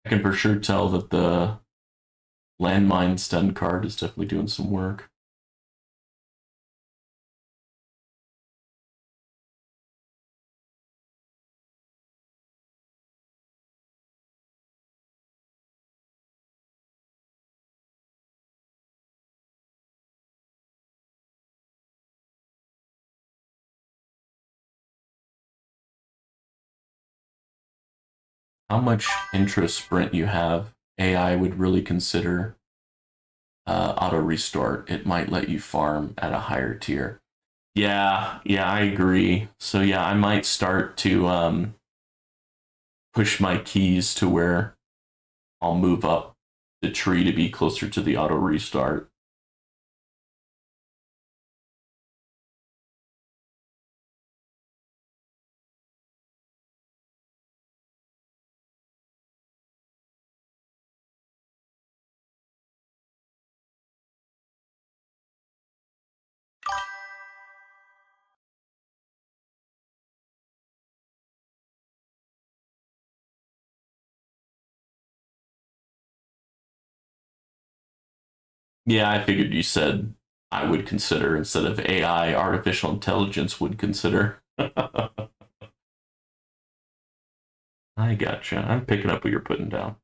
I can for sure tell that the landmine stun card is definitely doing some work. How much interest sprint you have, AI would really consider auto restart. It might let you farm at a higher tier. Yeah, I agree. So yeah, I might start to push my keys to where I'll move up the tree to be closer to the auto restart. Yeah, I figured you said I would consider instead of AI, artificial intelligence would consider. I gotcha. I'm picking up what you're putting down.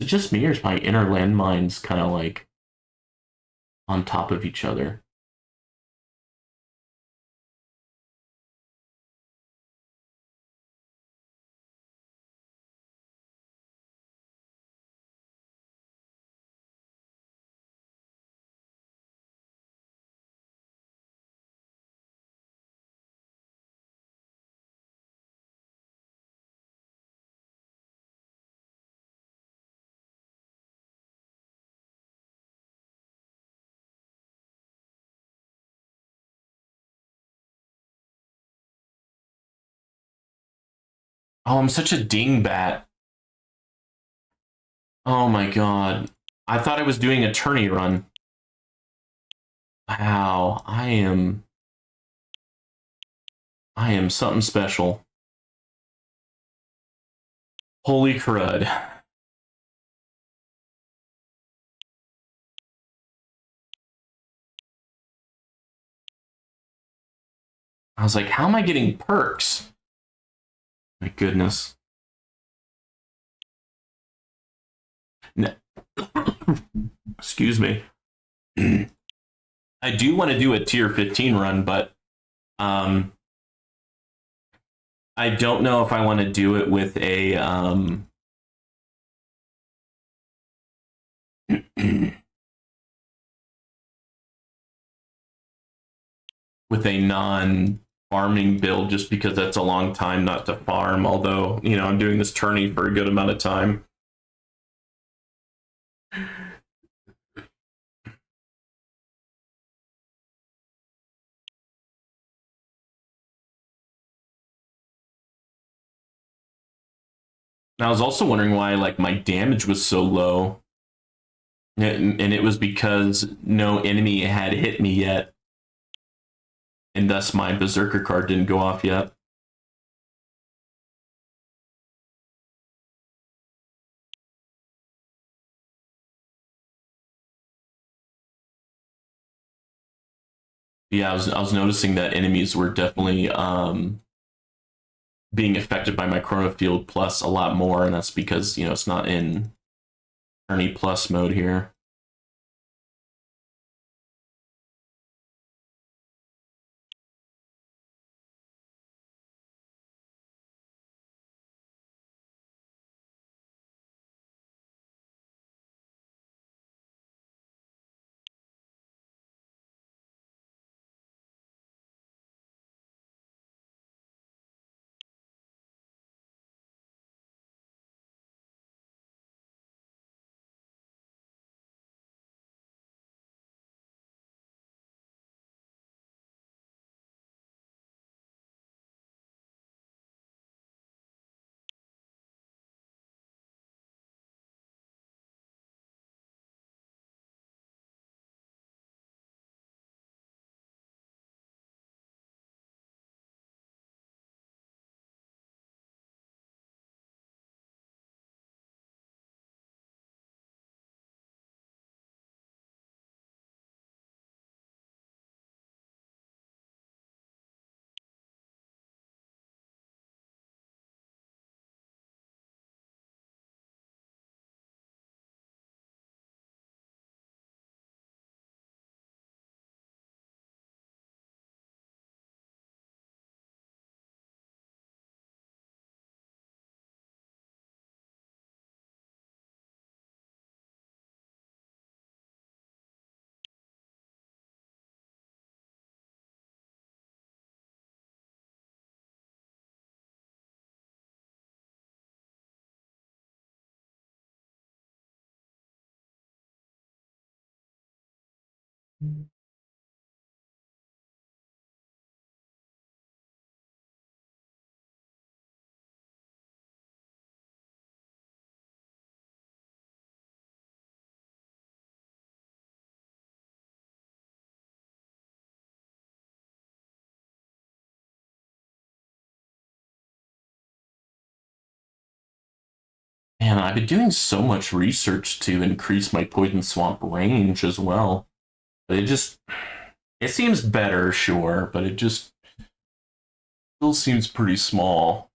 it just me or is my inner landmines kind of like on top of each other? Oh, I'm such a dingbat. Oh my god. I thought I was doing a tourney run. Wow, I am something special. Holy crud. I was like, how am I getting perks? My goodness. No. Excuse me. I do want to do a tier 15 run, but um I don't know if I want to do it with a with a non farming build just because that's a long time not to farm, although, you know, I'm doing this tourney for a good amount of time. And I was also wondering why like my damage was so low. And it was because no enemy had hit me yet. And thus my Berserker card didn't go off yet. Yeah, I was noticing that enemies were definitely being affected by my Chrono Field Plus a lot more, and that's because, you know, it's not in Tourney Plus mode here. Man, I've been doing so much research to increase my Poison Swamp range as well. But it seems better, sure, but it just still seems pretty small.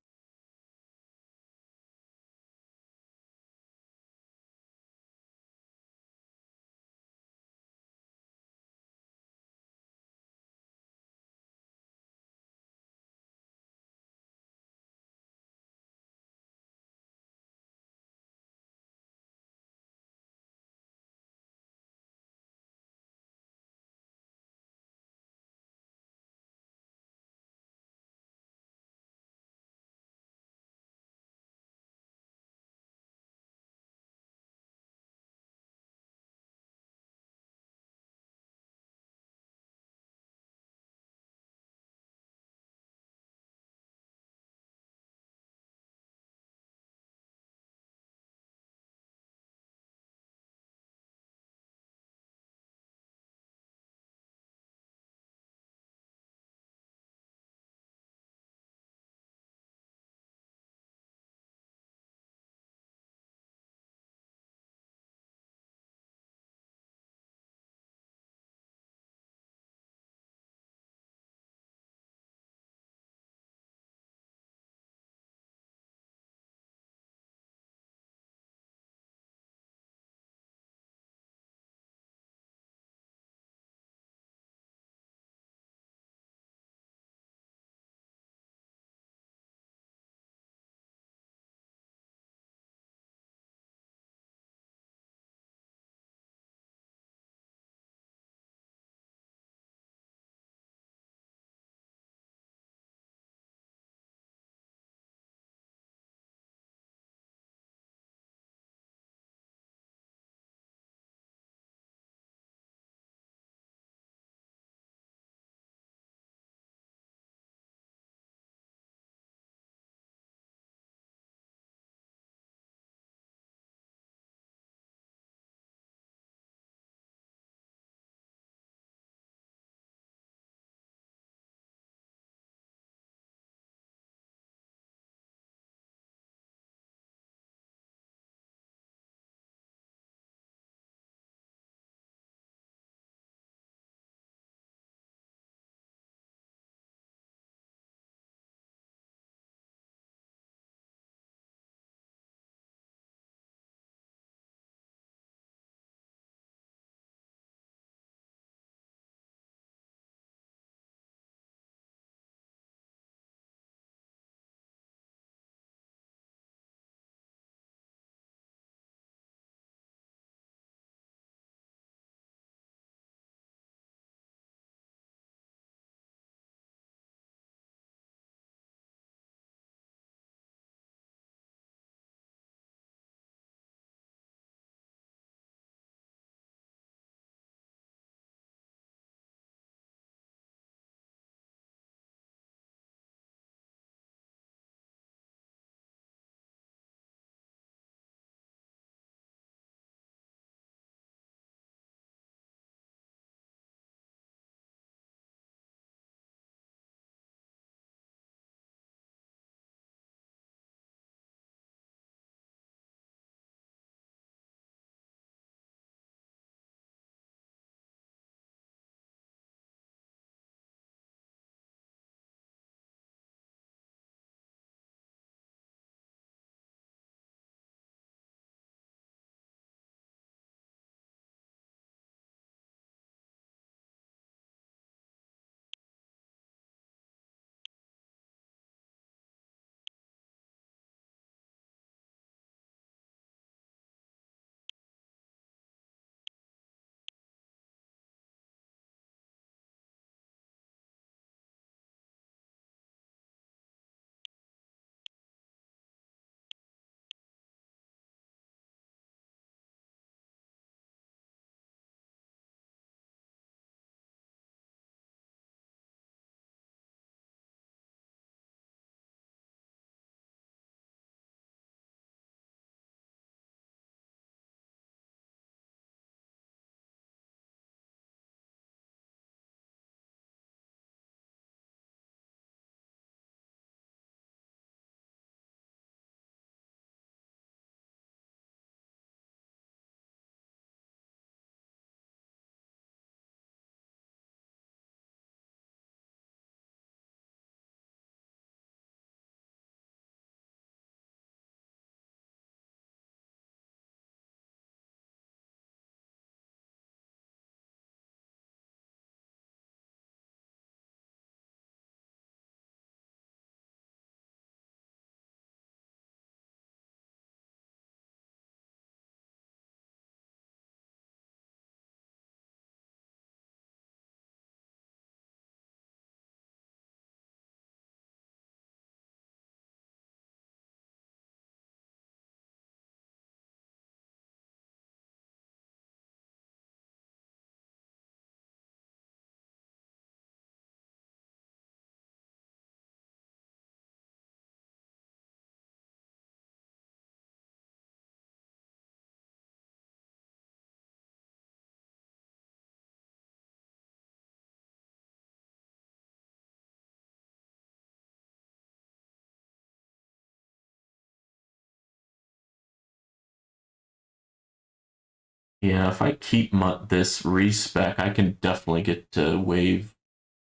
Yeah, if I keep this respec, I can definitely get to wave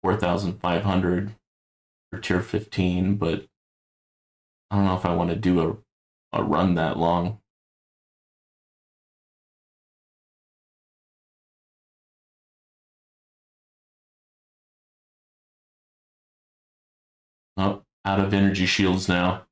4,500 for tier 15, but I don't know if I want to do a run that long. Oh, out of energy shields now.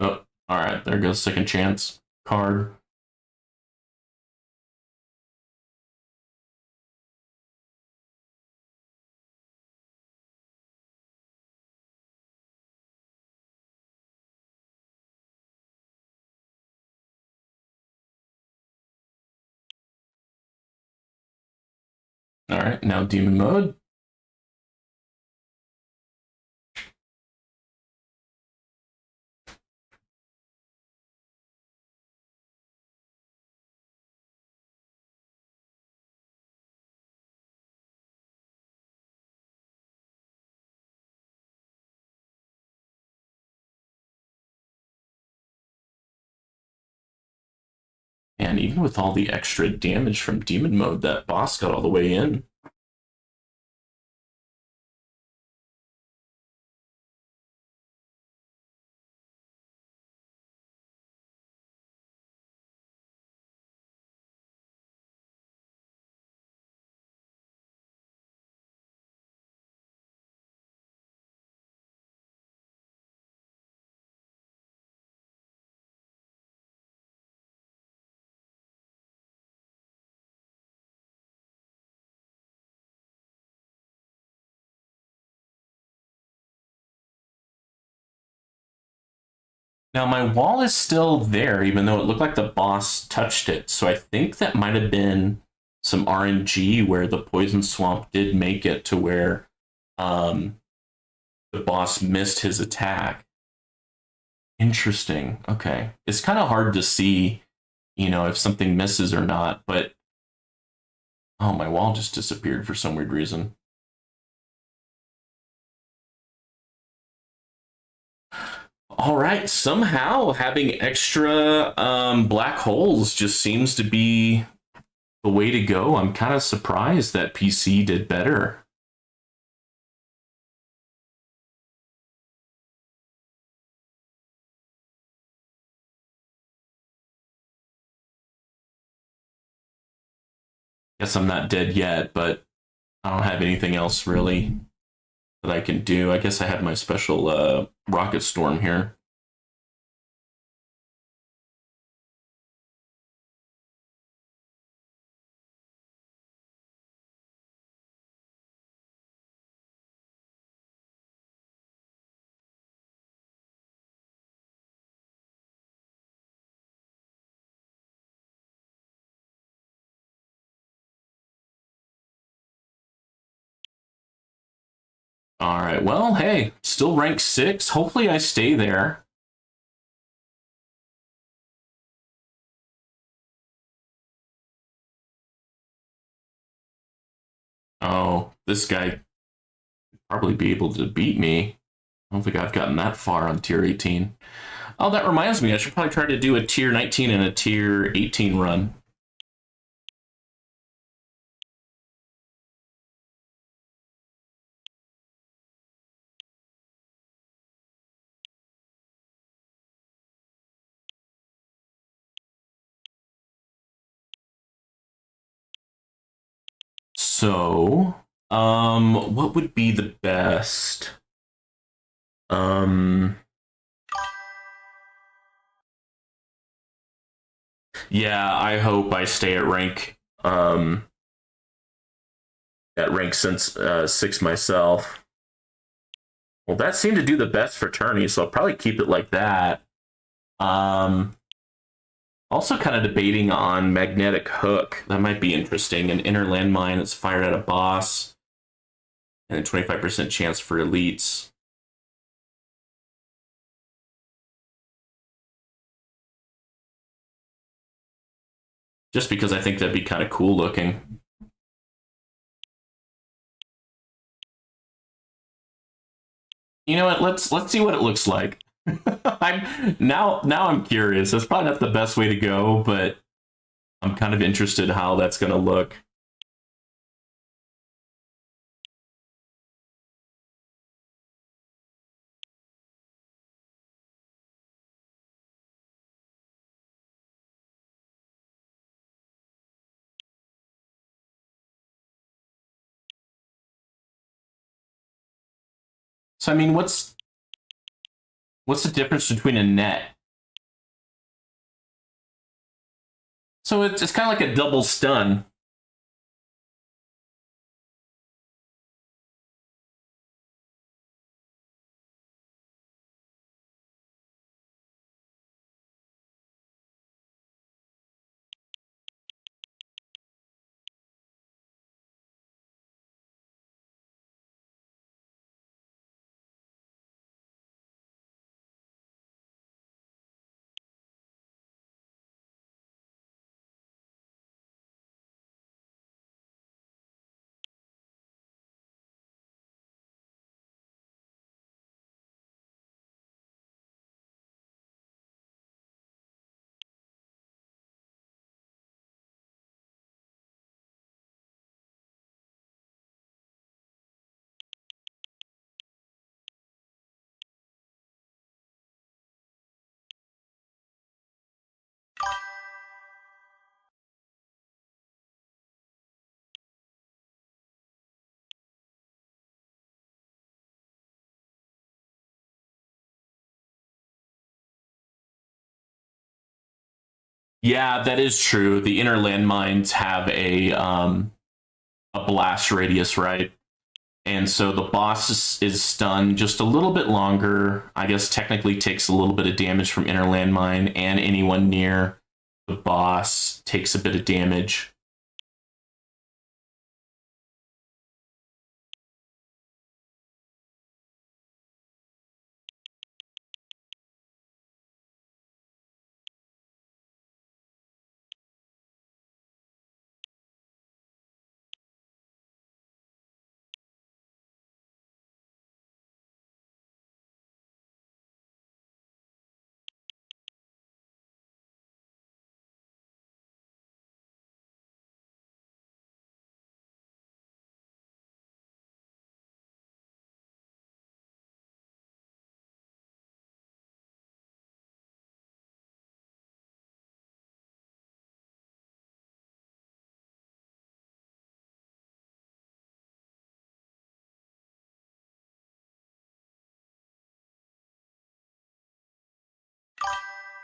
Oh, all right, there goes second chance card. All right, now demon mode. And even with all the extra damage from demon mode, that boss got all the way in. Now my wall is still there, even though it looked like the boss touched it. So I think that might have been some RNG where the poison swamp did make it to where um, the boss missed his attack. Interesting. Okay, it's kind of hard to see, if something misses or not. But oh, my wall just disappeared for some weird reason. All right, somehow having extra black holes just seems to be the way to go. I'm kind of surprised that PC did better. Guess I'm not dead yet, but I don't have anything else really that I can do. I guess I have my special rocket storm here. All right. Well, hey, still rank 6. Hopefully I stay there. Oh, this guy would probably be able to beat me. I don't think I've gotten that far on tier 18. Oh, that reminds me. I should probably try to do a tier 19 and a tier 18 run. So, what would be the best? Yeah, I hope I stay at rank since 6 myself. Well, that seemed to do the best for tourney, so I'll probably keep it like that. Um, Also kind of debating on Magnetic Hook. That might be interesting. An inner landmine that's fired at a boss, and a 25% chance for elites. Just because I think that'd be kind of cool looking. You know what? Let's see what it looks like. I'm curious. That's probably not the best way to go, but I'm kind of interested how that's going to look. So I mean, what's the difference between a net? So it's kind of like a double stun. Yeah, that is true. The inner landmines have a blast radius, right? And so the boss is stunned just a little bit longer. I guess technically takes a little bit of damage from inner landmine, and anyone near the boss takes a bit of damage.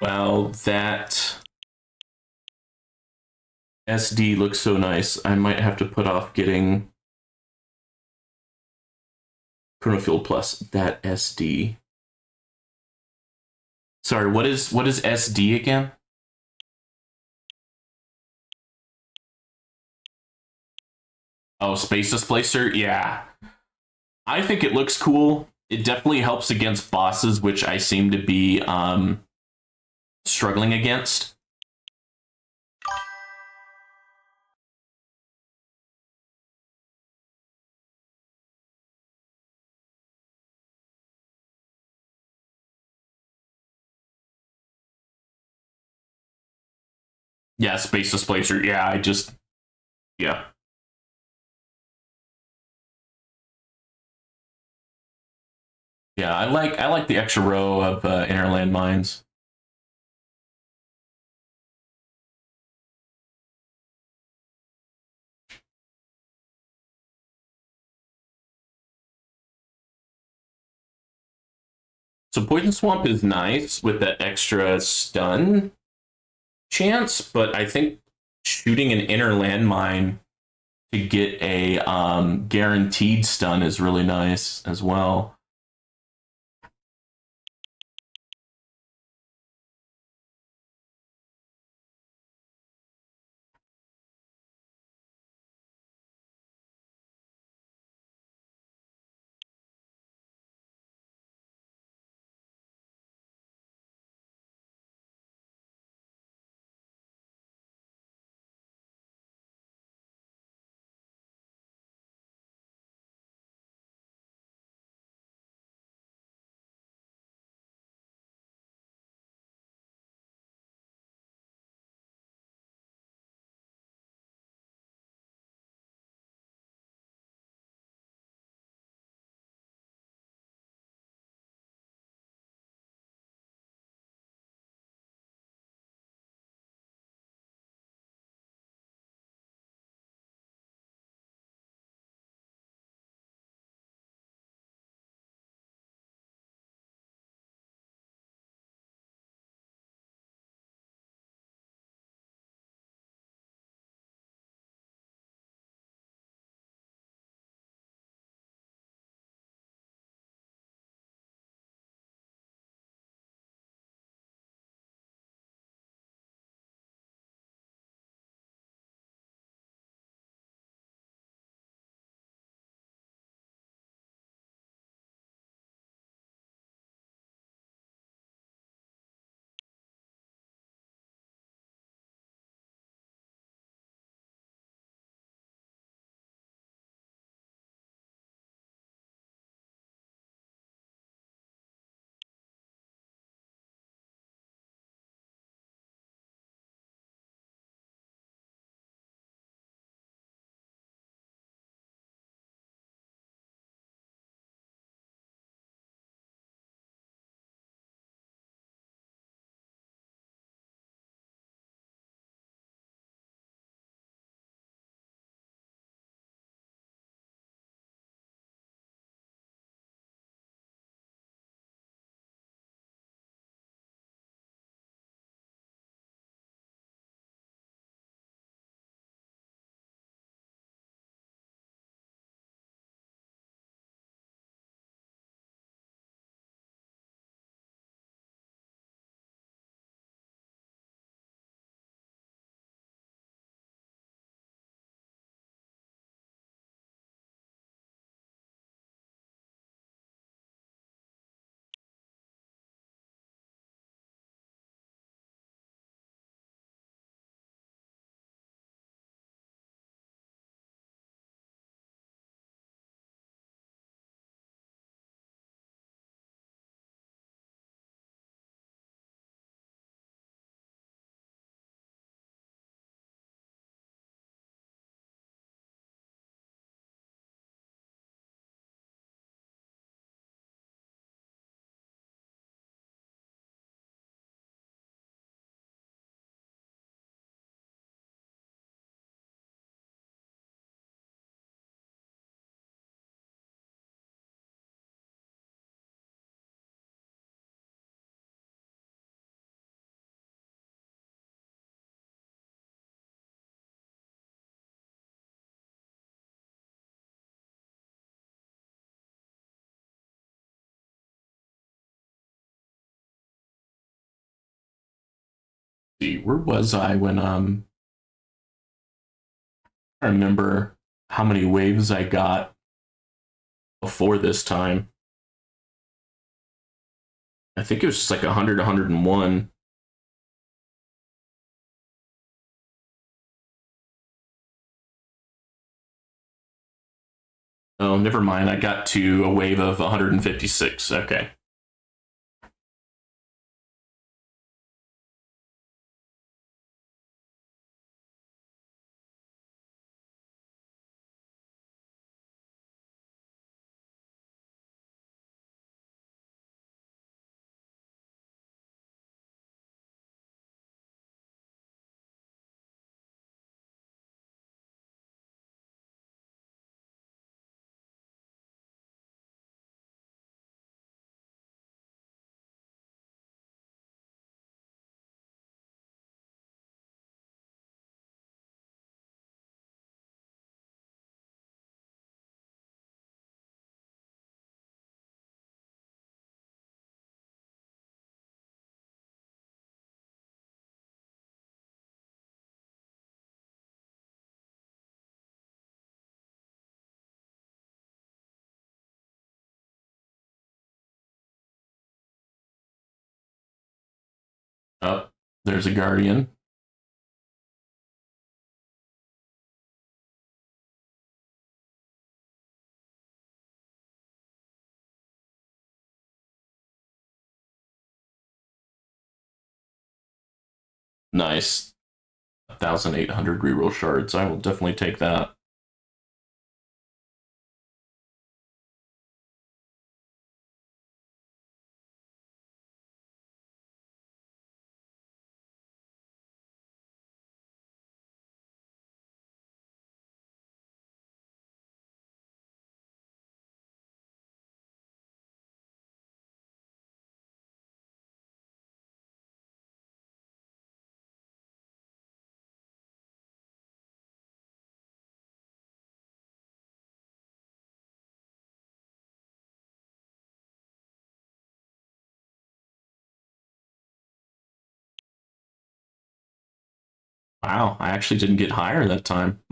Wow, that SD looks so nice. I might have to put off getting Chronofield Plus. That SD. Sorry, what is SD again? Oh, Space Displacer? Yeah. I think it looks cool. It definitely helps against bosses, which I seem to be struggling against. Yeah, Space Displacer. Yeah, yeah. Yeah, I like the extra row of inner landmines. So Poison Swamp is nice with that extra stun chance, but I think shooting an inner landmine to get a guaranteed stun is really nice as well. see, where was I when I remember how many waves I got before this time. I think it was just like 100, 101. Oh, never mind. I got to a wave of 156. Okay. Up. There's a Guardian. Nice. 1,800 reroll shards. I will definitely take that. Wow, I actually didn't get higher that time.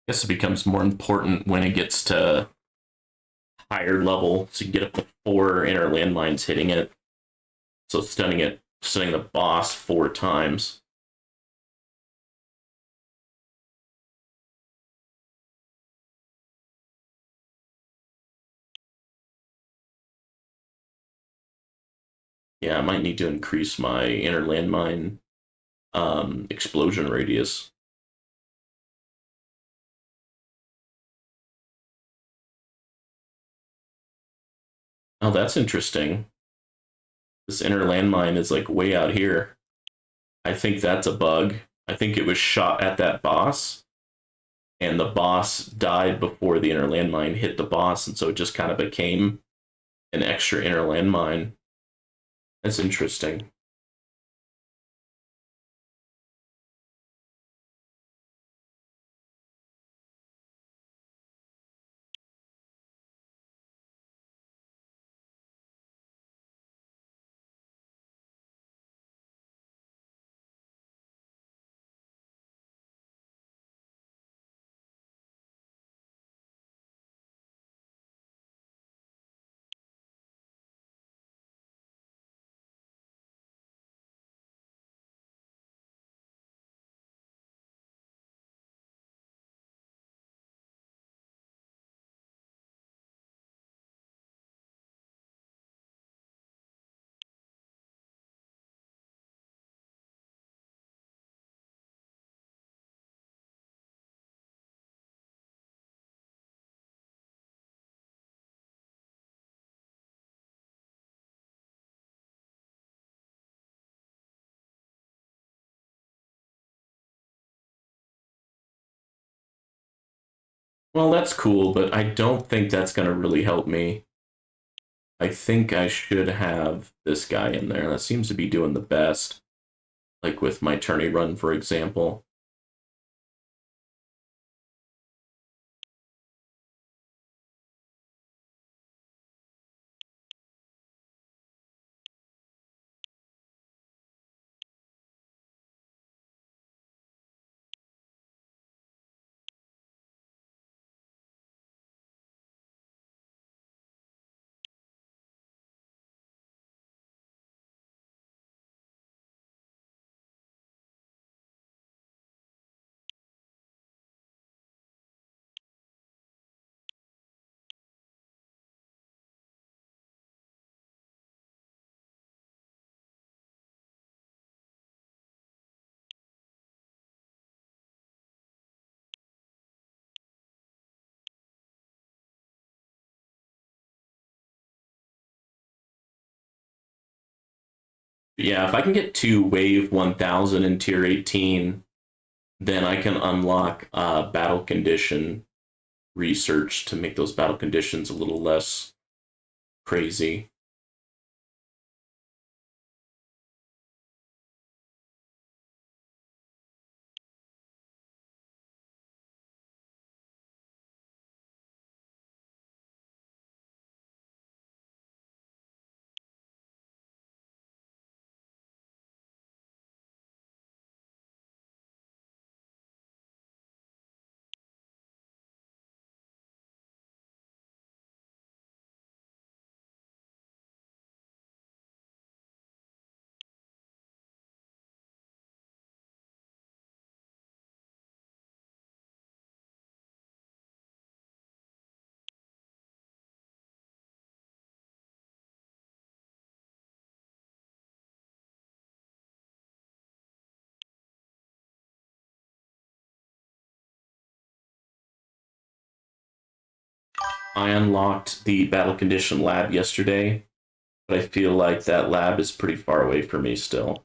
I guess it becomes more important when it gets to higher level, so you get up to 4 inner landmines hitting it. So stunning the boss 4 times. Yeah, I might need to increase my inner landmine explosion radius. Oh, that's interesting. This inner landmine is like way out here. I think that's a bug. I think it was shot at that boss, and the boss died before the inner landmine hit the boss, and so it just kind of became an extra inner landmine. That's interesting. Well, that's cool, but I don't think that's going to really help me. I think I should have this guy in there. That seems to be doing the best. Like with my tourney run, for example. Yeah, if I can get to wave 1000 in tier 18, then I can unlock battle condition research to make those battle conditions a little less crazy. I unlocked the battle condition lab yesterday, but I feel like that lab is pretty far away for me still.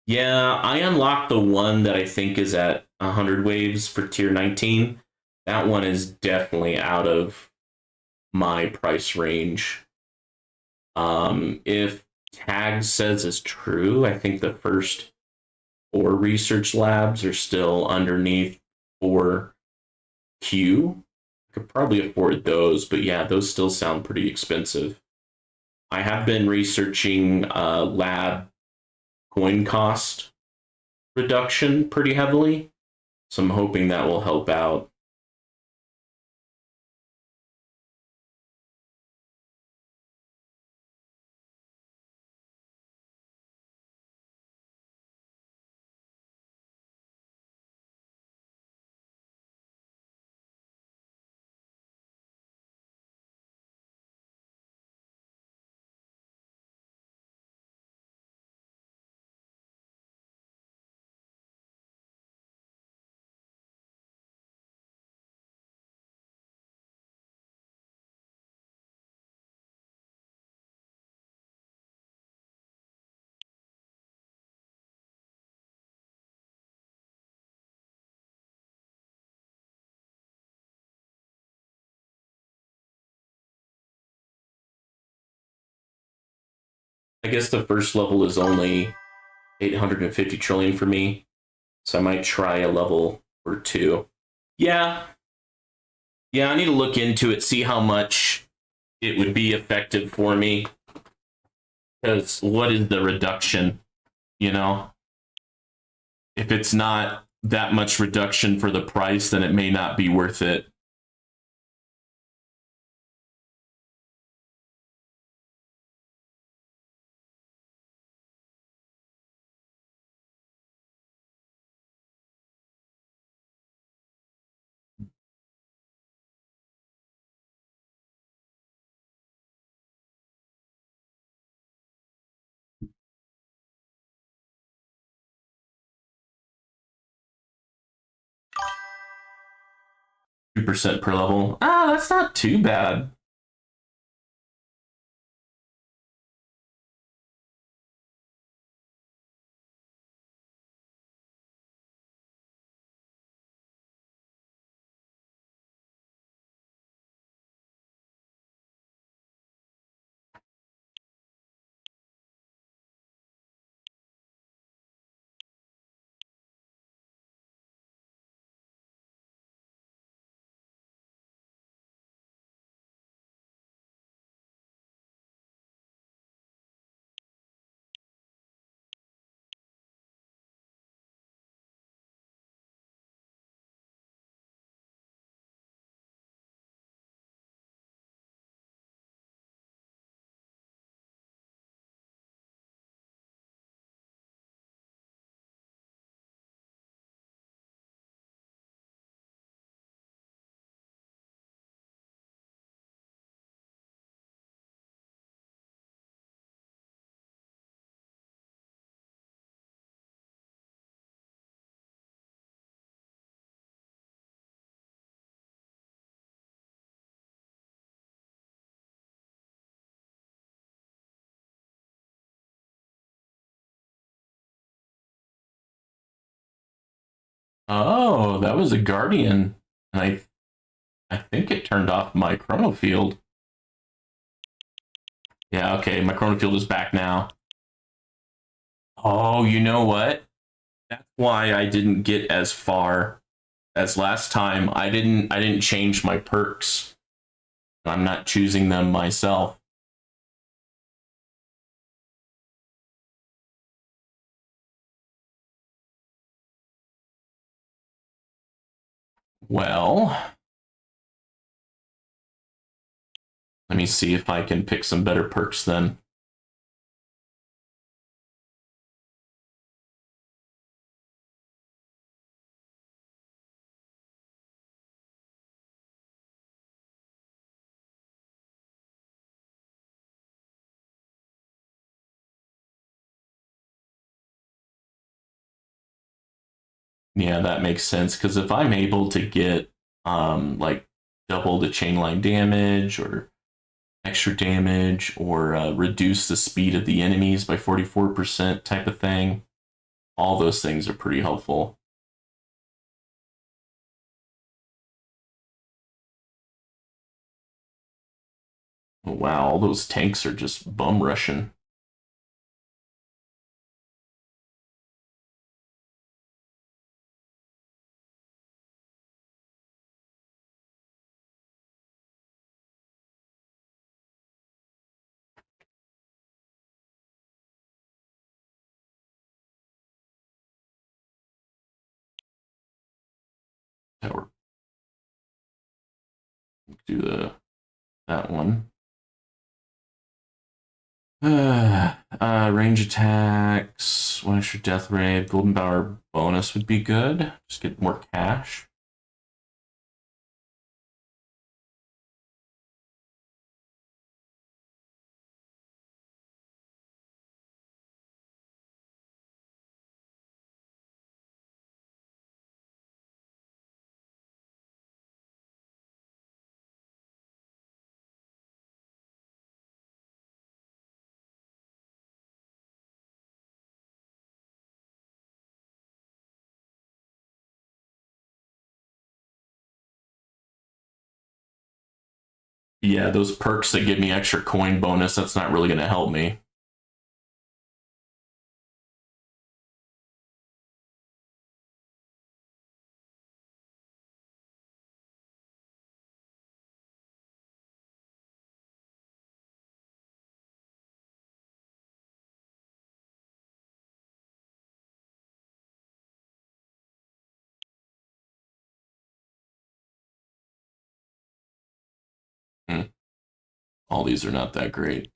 Yeah, I unlocked the one that I think is at 100 waves for tier 19. That one is definitely out of my price range. If tag says is true, I think the first four research labs are still underneath 4Q. I could probably afford those, but yeah, those still sound pretty expensive. I have been researching lab coin cost reduction pretty heavily, so I'm hoping that will help out. I guess the first level is only 850 trillion for me, so I might try a level or two. Yeah, yeah, I need to look into it, see how much it would be effective for me. Because what is the reduction? You know, if it's not that much reduction for the price, then it may not be worth it. %2 per level. Ah, that's not too bad. Oh, that was a Guardian. And I think it turned off my Chrono Field. Yeah, okay, my Chrono Field is back now. Oh, you know what? That's why I didn't get as far as last time. I didn't change my perks. I'm not choosing them myself. Well, let me see if I can pick some better perks then. Yeah, that makes sense because if I'm able to get like double the chainline damage or extra damage or reduce the speed of the enemies by 44% type of thing, all those things are pretty helpful. Wow, all those tanks are just bum rushing. Tower, do that one. Range attacks, one extra death ray, golden power bonus would be good. Just get more cash. Yeah, those perks that give me extra coin bonus, that's not really going to help me. Hmm. All these are not that great.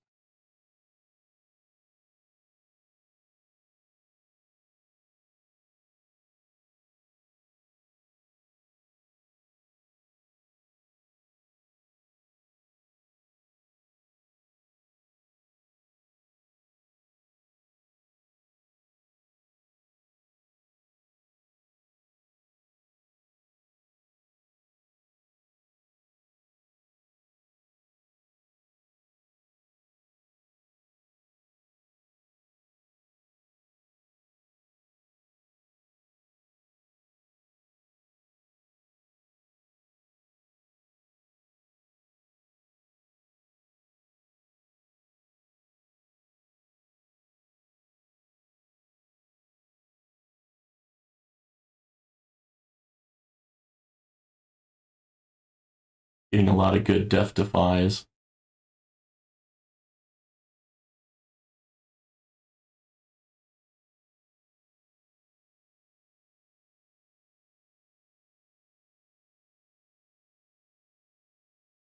Getting a lot of good death defies.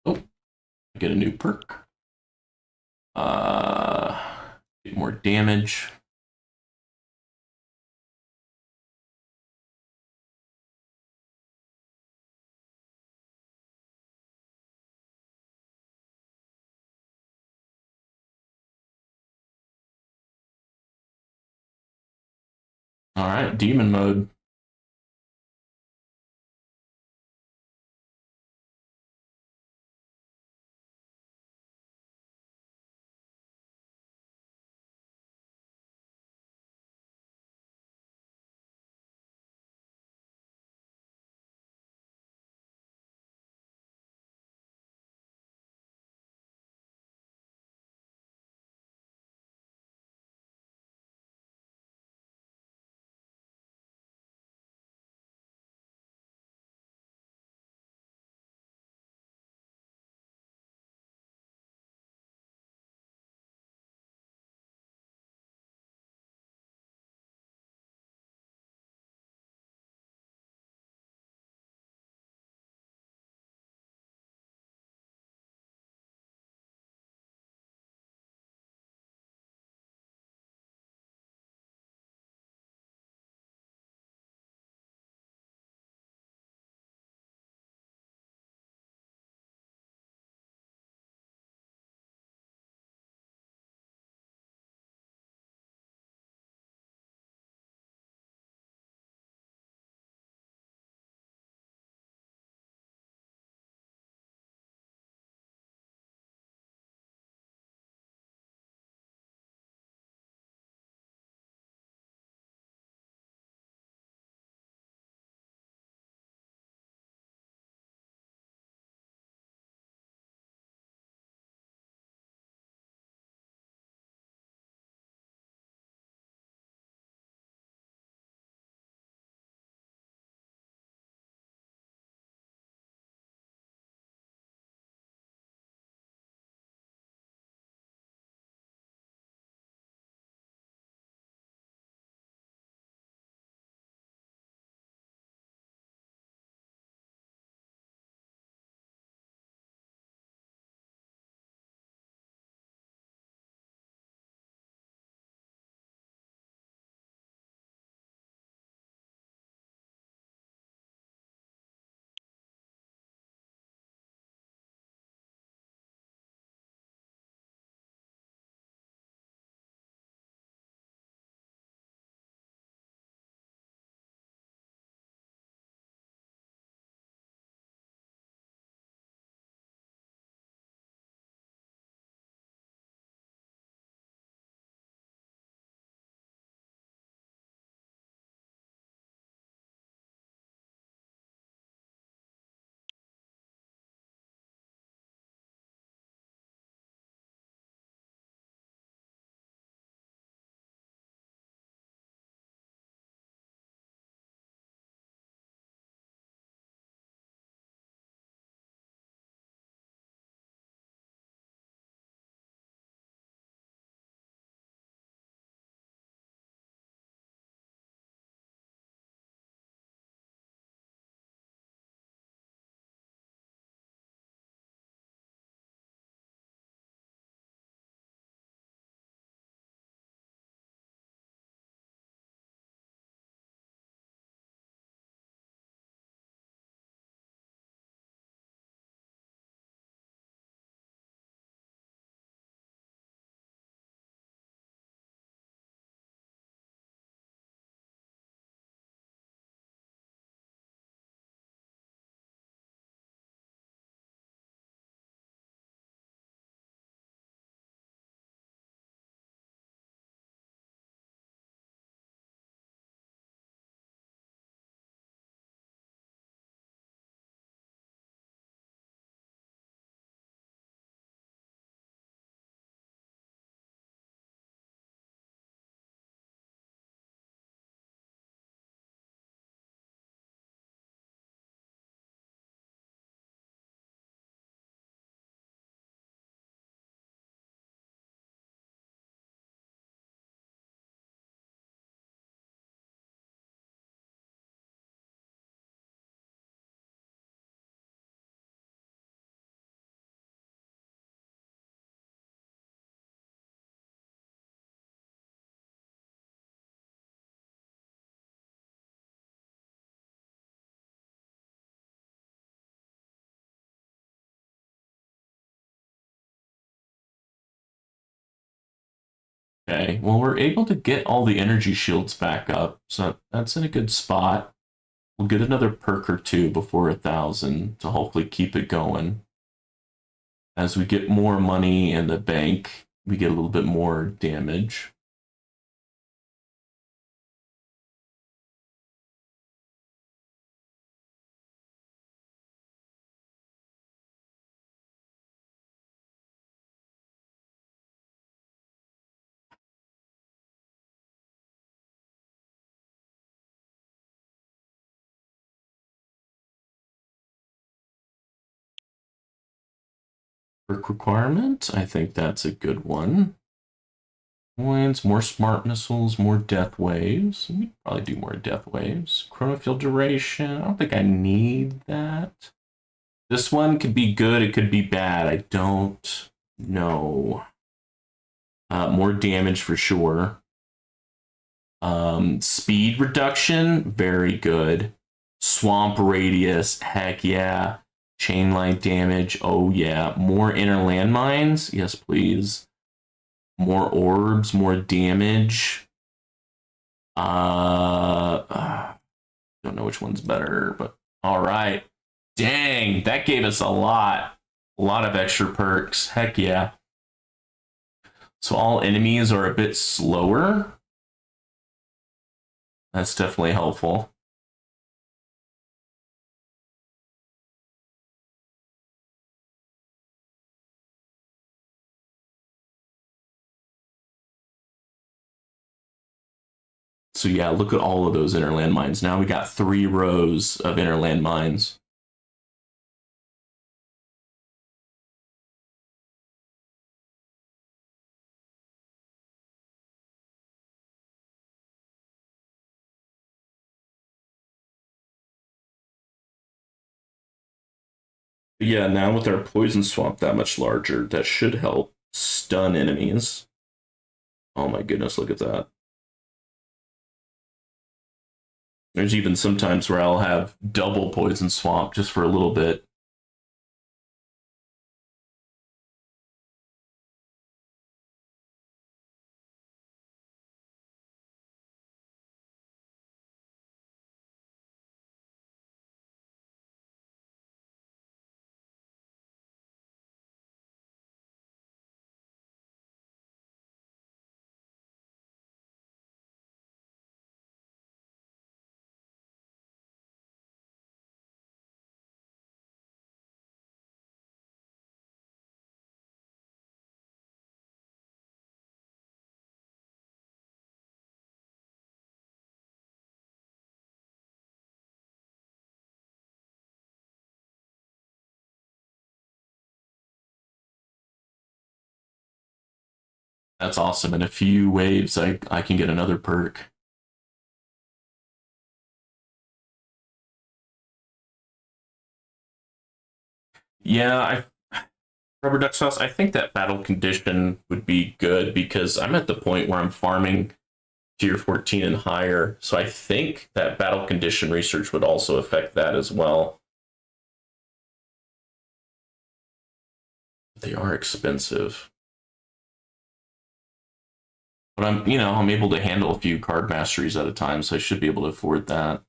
Oh, I get a new perk. Uh, get more damage. All right, demon mode. Okay, well, we're able to get all the energy shields back up, so that's in a good spot. We'll get another perk or two before 1,000 to hopefully keep it going. As we get more money in the bank, we get a little bit more damage. Perk requirement, I think that's a good one. Points, more smart missiles, more death waves. We probably do more death waves. Chronofield duration. I don't think I need that. This one could be good. It could be bad. I don't know. More damage for sure. Speed reduction, very good. Swamp radius, heck yeah. Chain light damage, oh yeah. More inner landmines, yes please. More orbs, more damage. Don't know which one's better, but all right. Dang, that gave us a lot. A lot of extra perks. Heck yeah. So all enemies are a bit slower. That's definitely helpful. So yeah, look at all of those inner landmines. Now we got 3 rows of inner landmines. Yeah, now with our poison swamp that much larger, that should help stun enemies. Oh my goodness, look at that. There's even sometimes where I'll have double poison swamp just for a little bit. That's awesome. In a few waves, I can get another perk. Yeah, rubber duck sauce. I think that battle condition would be good because I'm at the point where I'm farming tier 14 and higher. So I think that battle condition research would also affect that as well. They are expensive. But I'm able to handle a few card masteries at a time, so I should be able to afford that.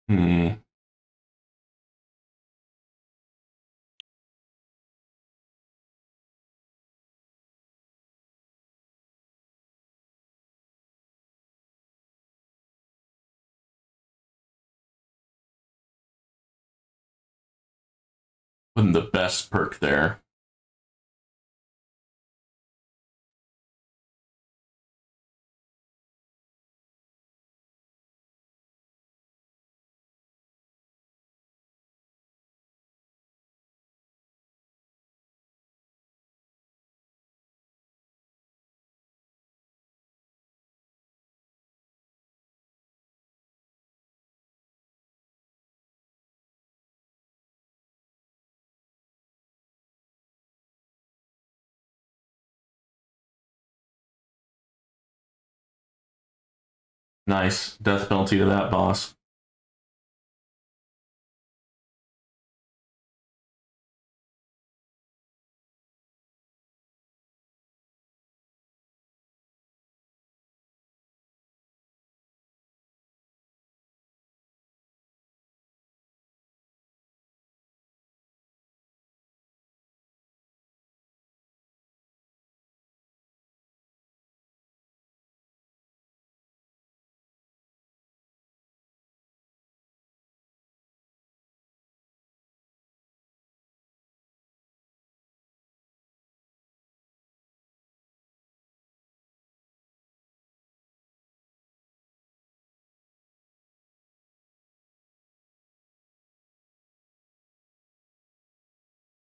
Hmm. Putting the best perk there. Nice. Death penalty to that boss.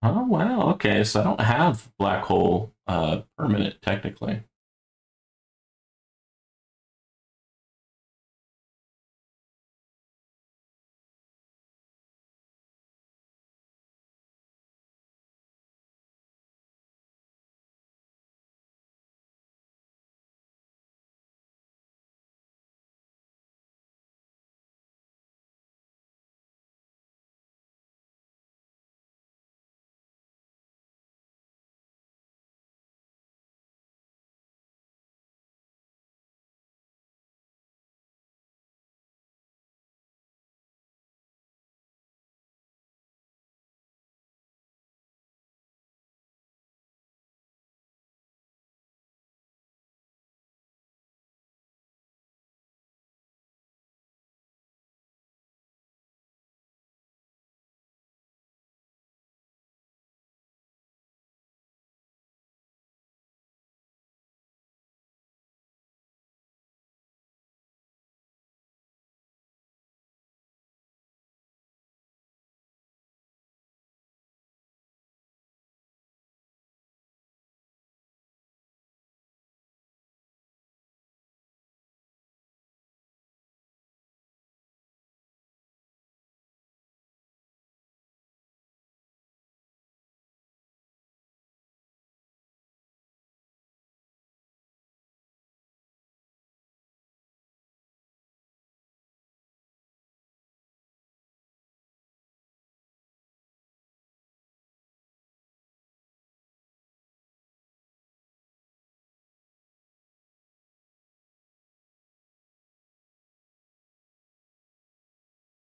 Oh wow, okay. So I don't have black hole permanent technically.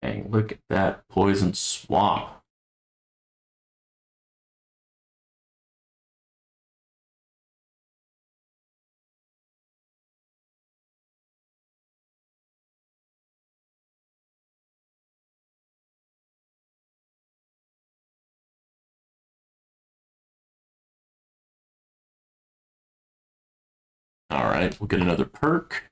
Hey, look at that poison swamp. All right, we'll get another perk.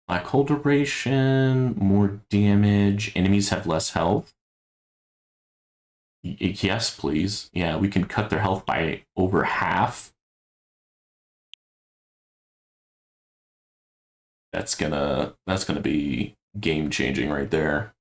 Black hole duration, more damage. Enemies have less health. Yes, please. Yeah, we can cut their health by over half. That's gonna be game changing right there.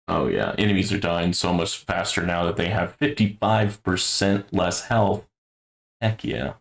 Oh yeah, enemies are dying so much faster now that they have 55% less health. Heck yeah.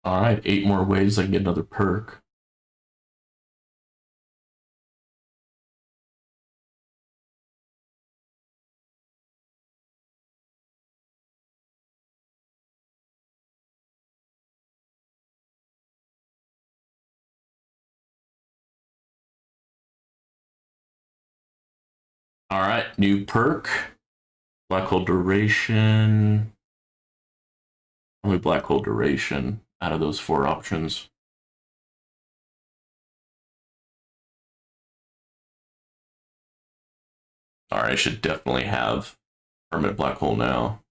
All right, 8 more waves. I can get another perk. All right, new perk. Black hole duration. Only black hole duration out of those 4 options. All right, I should definitely have permanent black hole now.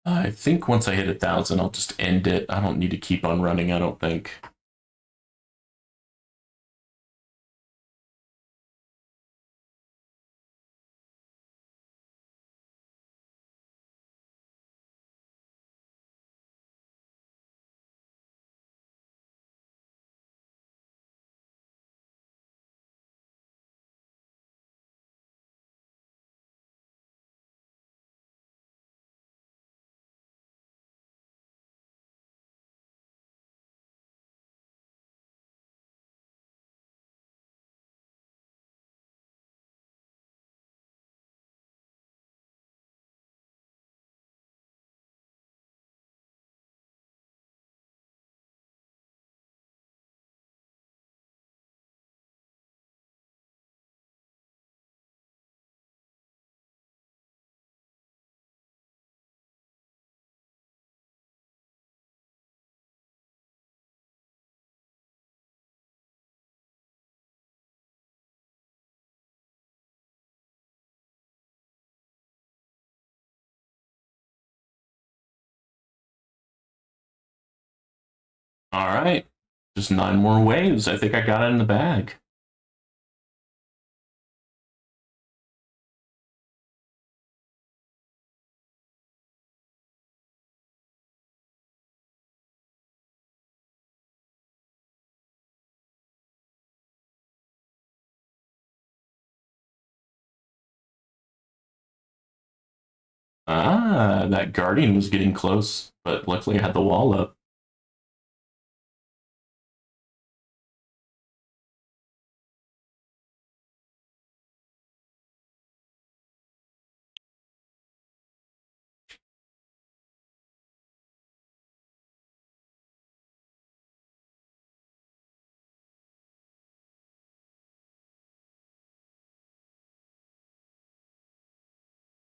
I think once I hit 1,000, I'll just end it. I don't need to keep on running, I don't think. All right, just 9 more waves. I think I got it in the bag. Ah, that Guardian was getting close, but luckily I had the wall up.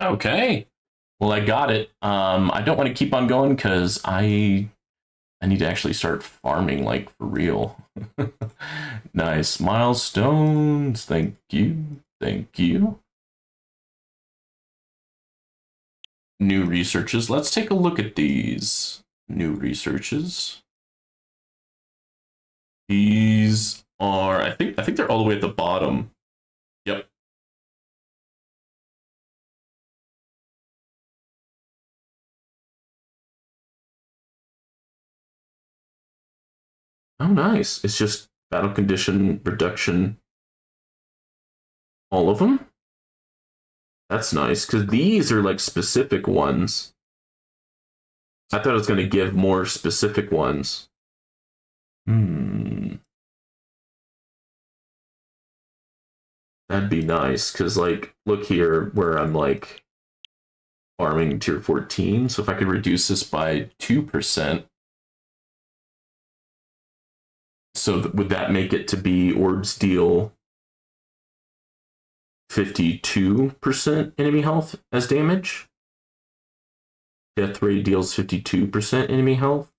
Okay. Well, I got it. I don't want to keep on going because I need to actually start farming like for real. Nice milestones. Thank you. Thank you. New researches. Let's take a look at these new researches. These are I think they're all the way at the bottom. Yep. Oh, nice. It's just battle condition reduction. All of them? That's nice because these are like specific ones. I thought it was going to give more specific ones. That'd be nice, because, like, look here where I'm, like, farming tier 14. So if I could reduce this by 2%, so would that make it to be orbs deal 52% enemy health as damage? Death ray deals 52% enemy health.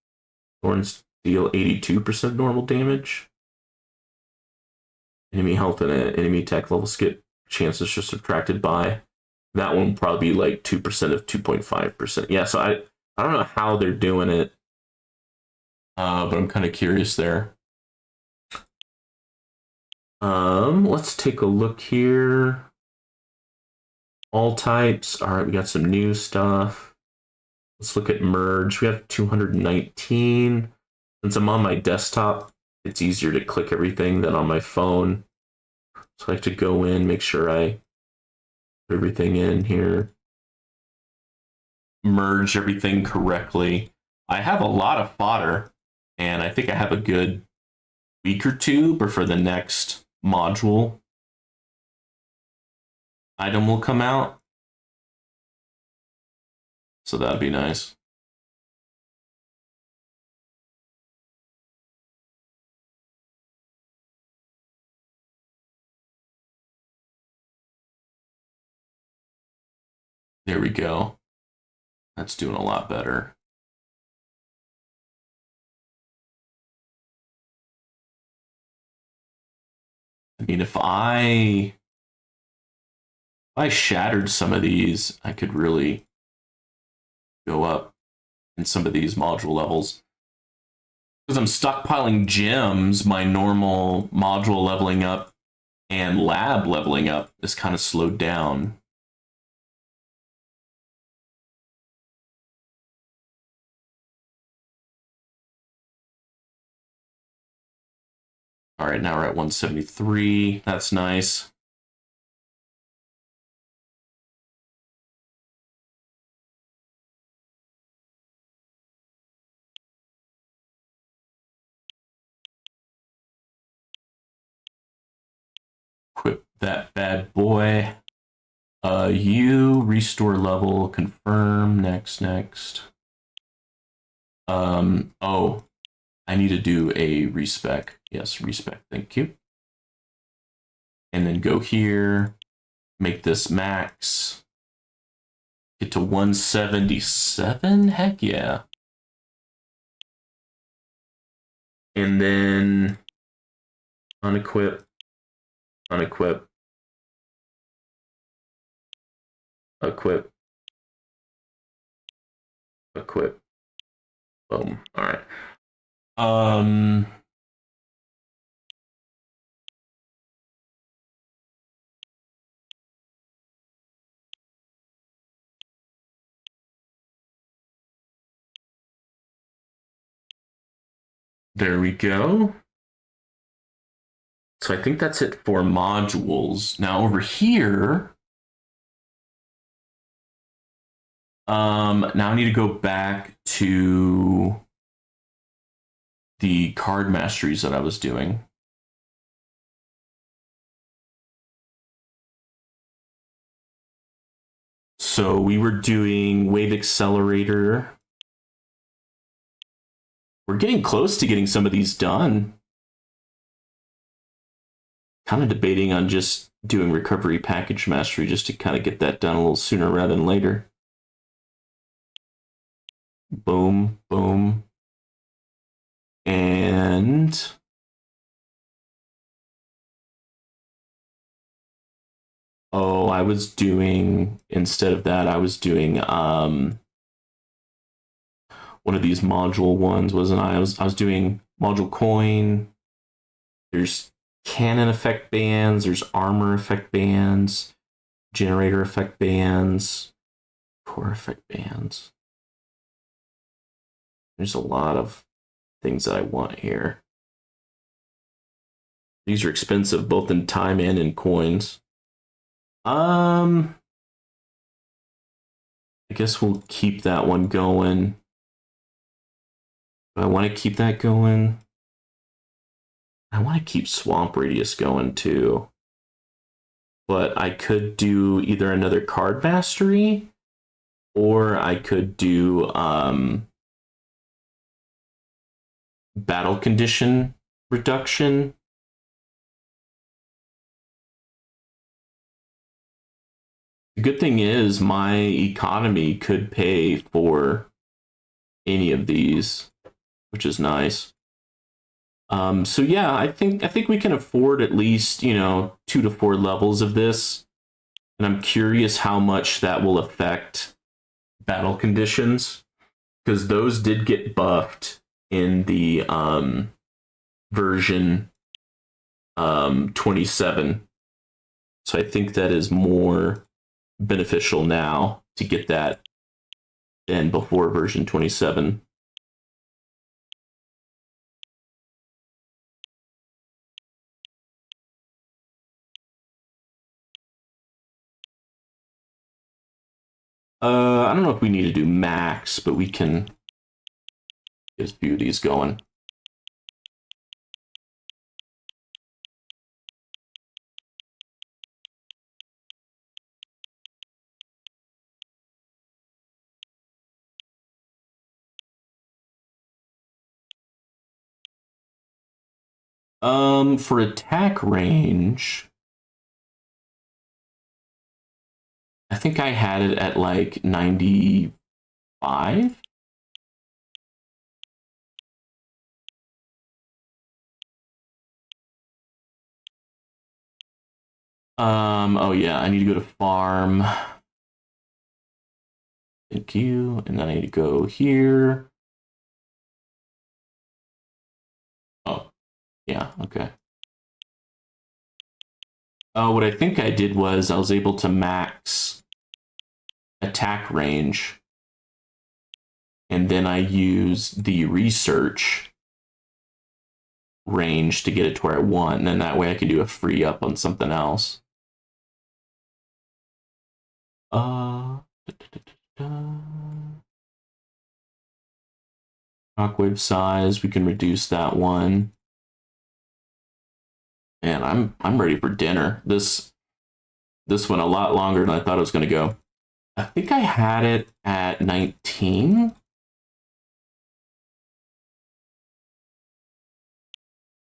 Thorns deal 82% normal damage. Enemy health and enemy attack levels get chances just subtracted by. That one would probably be like 2% of 2.5%. Yeah, so I don't know how they're doing it, but I'm kind of curious there. Let's take a look here. All types. All right, we got some new stuff. Let's look at merge. We have 219. Since I'm on my desktop, it's easier to click everything than on my phone. So I like to go in, make sure I put everything in here. Merge everything correctly. I have a lot of fodder, and I think I have a good week or two before the next module item will come out. So that'd be nice. There we go. That's doing a lot better. I mean, if I shattered some of these, I could really go up in some of these module levels. Because I'm stockpiling gems, my normal module leveling up and lab leveling up is kind of slowed down. All right, now we're at 173. That's nice. Equip that bad boy. You restore level, confirm, next. Oh, I need to do a respec. Yes, respec, thank you. And then go here, make this max. Get to 177, heck yeah. And then unequip, equip. Boom. All right. There we go. So I think that's it for modules. Now over here, now I need to go back to the card masteries that I was doing. So we were doing Wave Accelerator. We're getting close to getting some of these done. Kind of debating on just doing Recovery Package Mastery just to kind of get that done a little sooner rather than later. Boom, boom. And oh, I was doing, instead of that, I was doing one of these module ones, wasn't I? I was doing module coin. There's cannon effect bands, there's armor effect bands, generator effect bands, core effect bands. There's a lot of things that I want here. These are expensive both in time and in coins. I guess we'll keep that one going. I want to keep that going. I want to keep Swamp Radius going too. But I could do either another card mastery, or I could do battle condition reduction. The good thing is my economy could pay for any of these, which is nice. So yeah, I think we can afford at least 2 to 4 levels of this, and I'm curious how much that will affect battle conditions, because those did get buffed in the version 27. So I think that is more beneficial now to get that than before version 27. I don't know if we need to do max, but we can get a few of these going. For attack range, I think I had it at like 95. Oh yeah, I need to go to farm. Thank you. And then I need to go here. Oh, yeah, okay. Oh, what I think I did was I was able to max attack range, and then I use the research range to get it to where I want, and then that way I can do a free up on something else. Shockwave size, we can reduce that one. And I'm ready for dinner. This went a lot longer than I thought it was going to go. I think I had it at 19.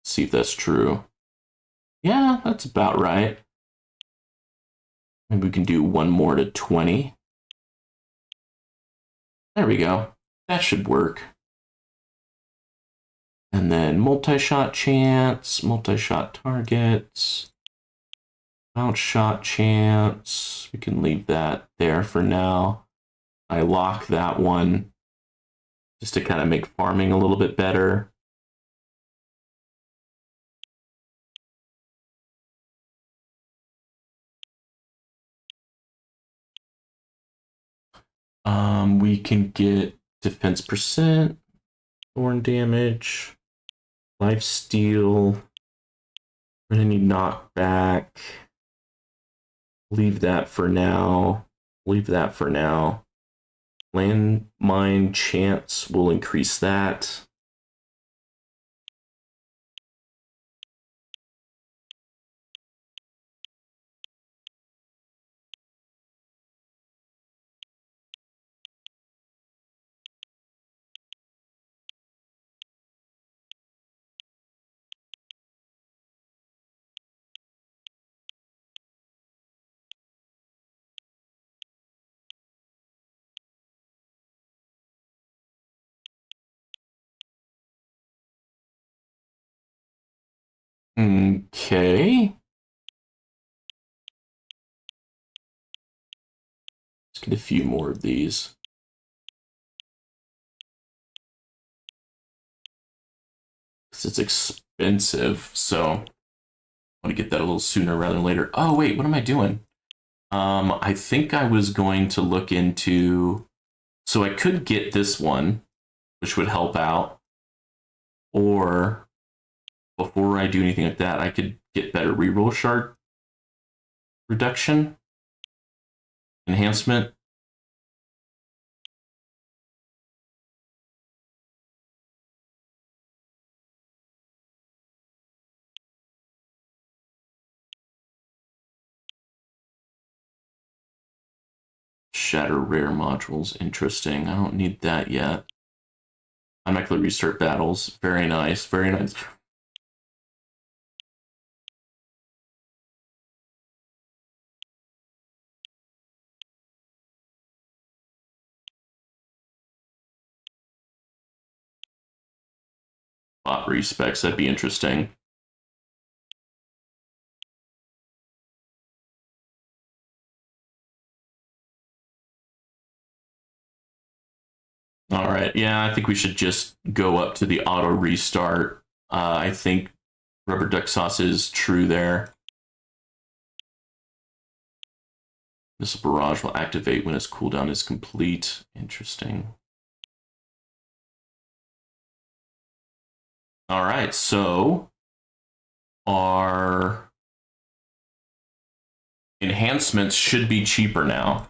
See if that's true. Yeah, that's about right. Maybe we can do one more to 20. There we go. That should work. And then multi-shot chance, multi-shot targets, bounce shot chance. We can leave that there for now. I lock that one just to kind of make farming a little bit better. We can get defense percent, thorn damage, life steal. We're gonna need knockback. Leave that for now. Leave that for now. Landmine chance will increase that. Okay. Let's get a few more of these. It's expensive, so I want to get that a little sooner rather than later. Oh wait, what am I doing? I think I was going to look into, so I could get this one, which would help out, or before I do anything like that, I could get better reroll shard reduction enhancement. Shatter rare modules. Interesting. I don't need that yet. Automatically restart battles. Very nice. Very nice. Bot respecs. That'd be interesting. All right. Yeah, I think we should just go up to the auto restart. I think Rubber Duck Sauce is true there. This barrage will activate when its cooldown is complete. Interesting. All right, so our enhancements should be cheaper now.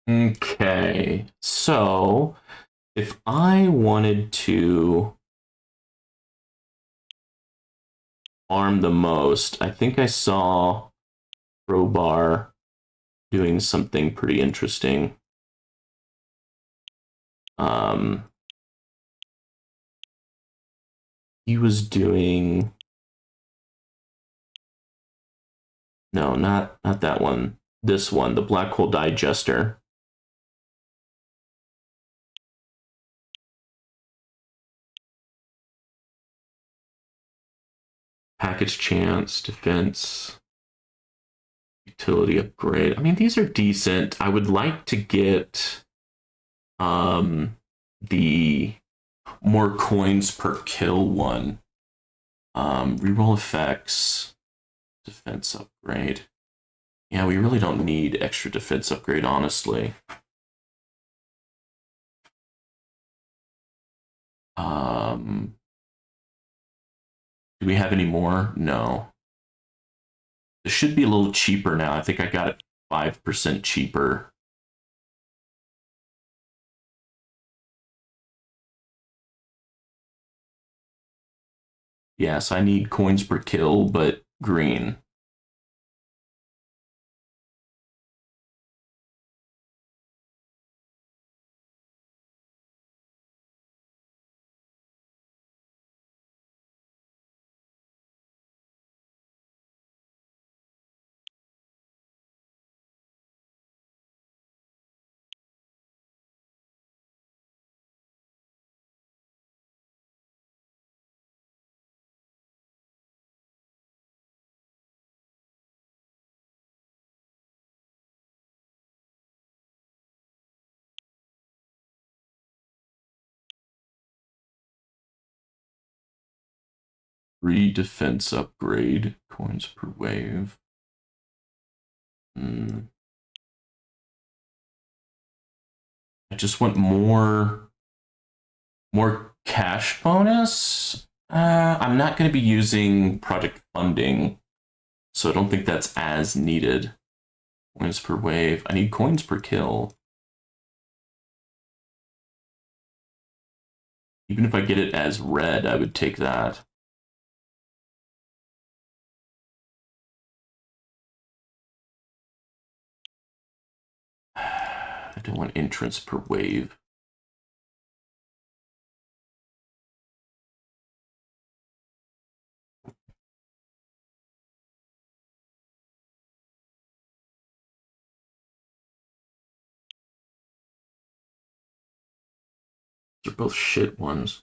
Okay, so if I wanted to farm the most, I think I saw Crowbar doing something pretty interesting. He was doing no, not that one. This one, the Black Hole Digester. Package chance, defense, utility upgrade. I mean, these are decent. I would like to get the more coins per kill one. Reroll effects, defense upgrade. Yeah, we really don't need extra defense upgrade, honestly. Do we have any more? No. It should be a little cheaper now. I think I got it 5% cheaper. Yes, I need coins per kill, but green. Free defense upgrade. Coins per wave. I just want more cash bonus. I'm not going to be using project funding, so I don't think that's as needed. Coins per wave. I need coins per kill. Even if I get it as red, I would take that. I don't want entrance per wave. They're both shit ones.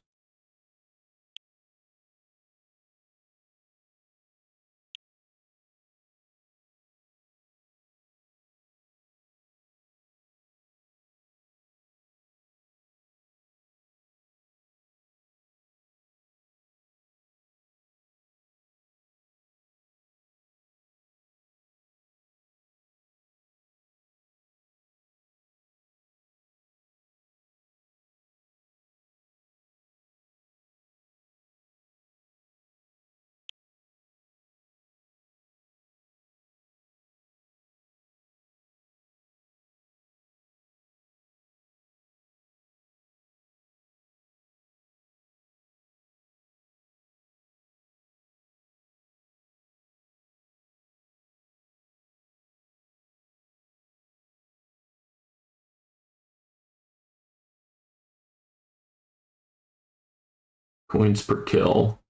Coins per kill.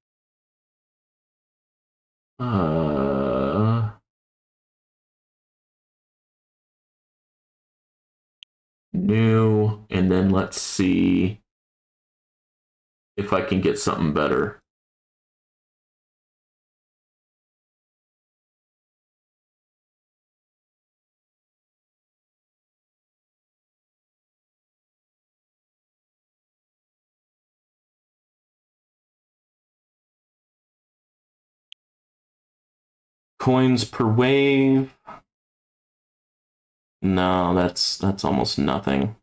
New, and then let's see if I can get something better. Coins per wave. No, that's almost nothing.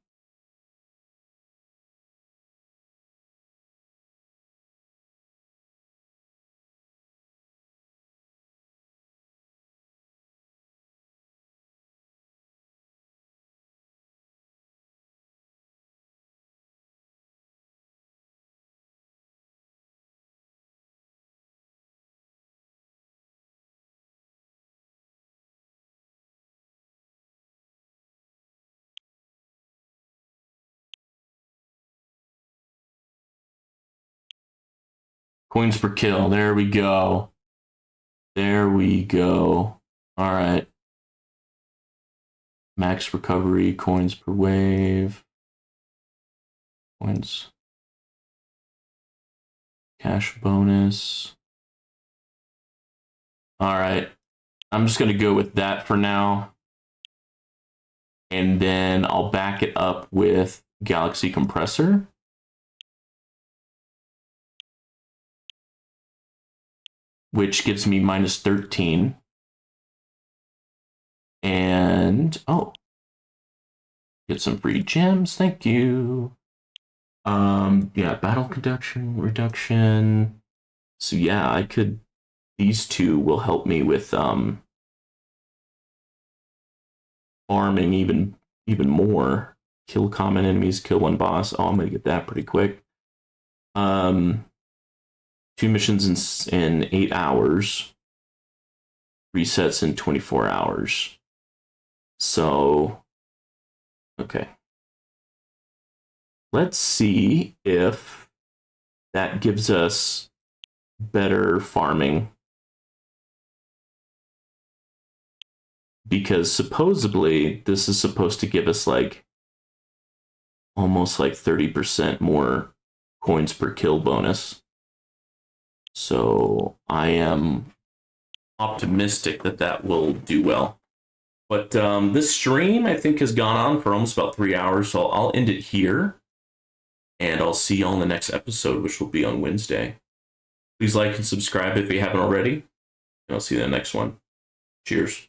Coins per kill. There we go. There we go. All right. Max recovery, coins per wave. Coins. Cash bonus. All right. I'm just going to go with that for now. And then I'll back it up with Galaxy Compressor. Which gives me minus 13. And, oh. Get some free gems, thank you. Yeah, battle conduction, reduction. So yeah, I could, these two will help me with, farming even more. Kill common enemies, kill one boss. Oh, I'm gonna get that pretty quick. 2 missions in 8 hours. Resets in 24 hours. So, okay. Let's see if that gives us better farming. Because supposedly this is supposed to give us like almost like 30% more coins per kill bonus. So I am optimistic that that will do well. But this stream, I think, has gone on for almost about 3 hours, so I'll end it here. And I'll see you all in the next episode, which will be on Wednesday. Please like and subscribe if you haven't already. And I'll see you in the next one. Cheers.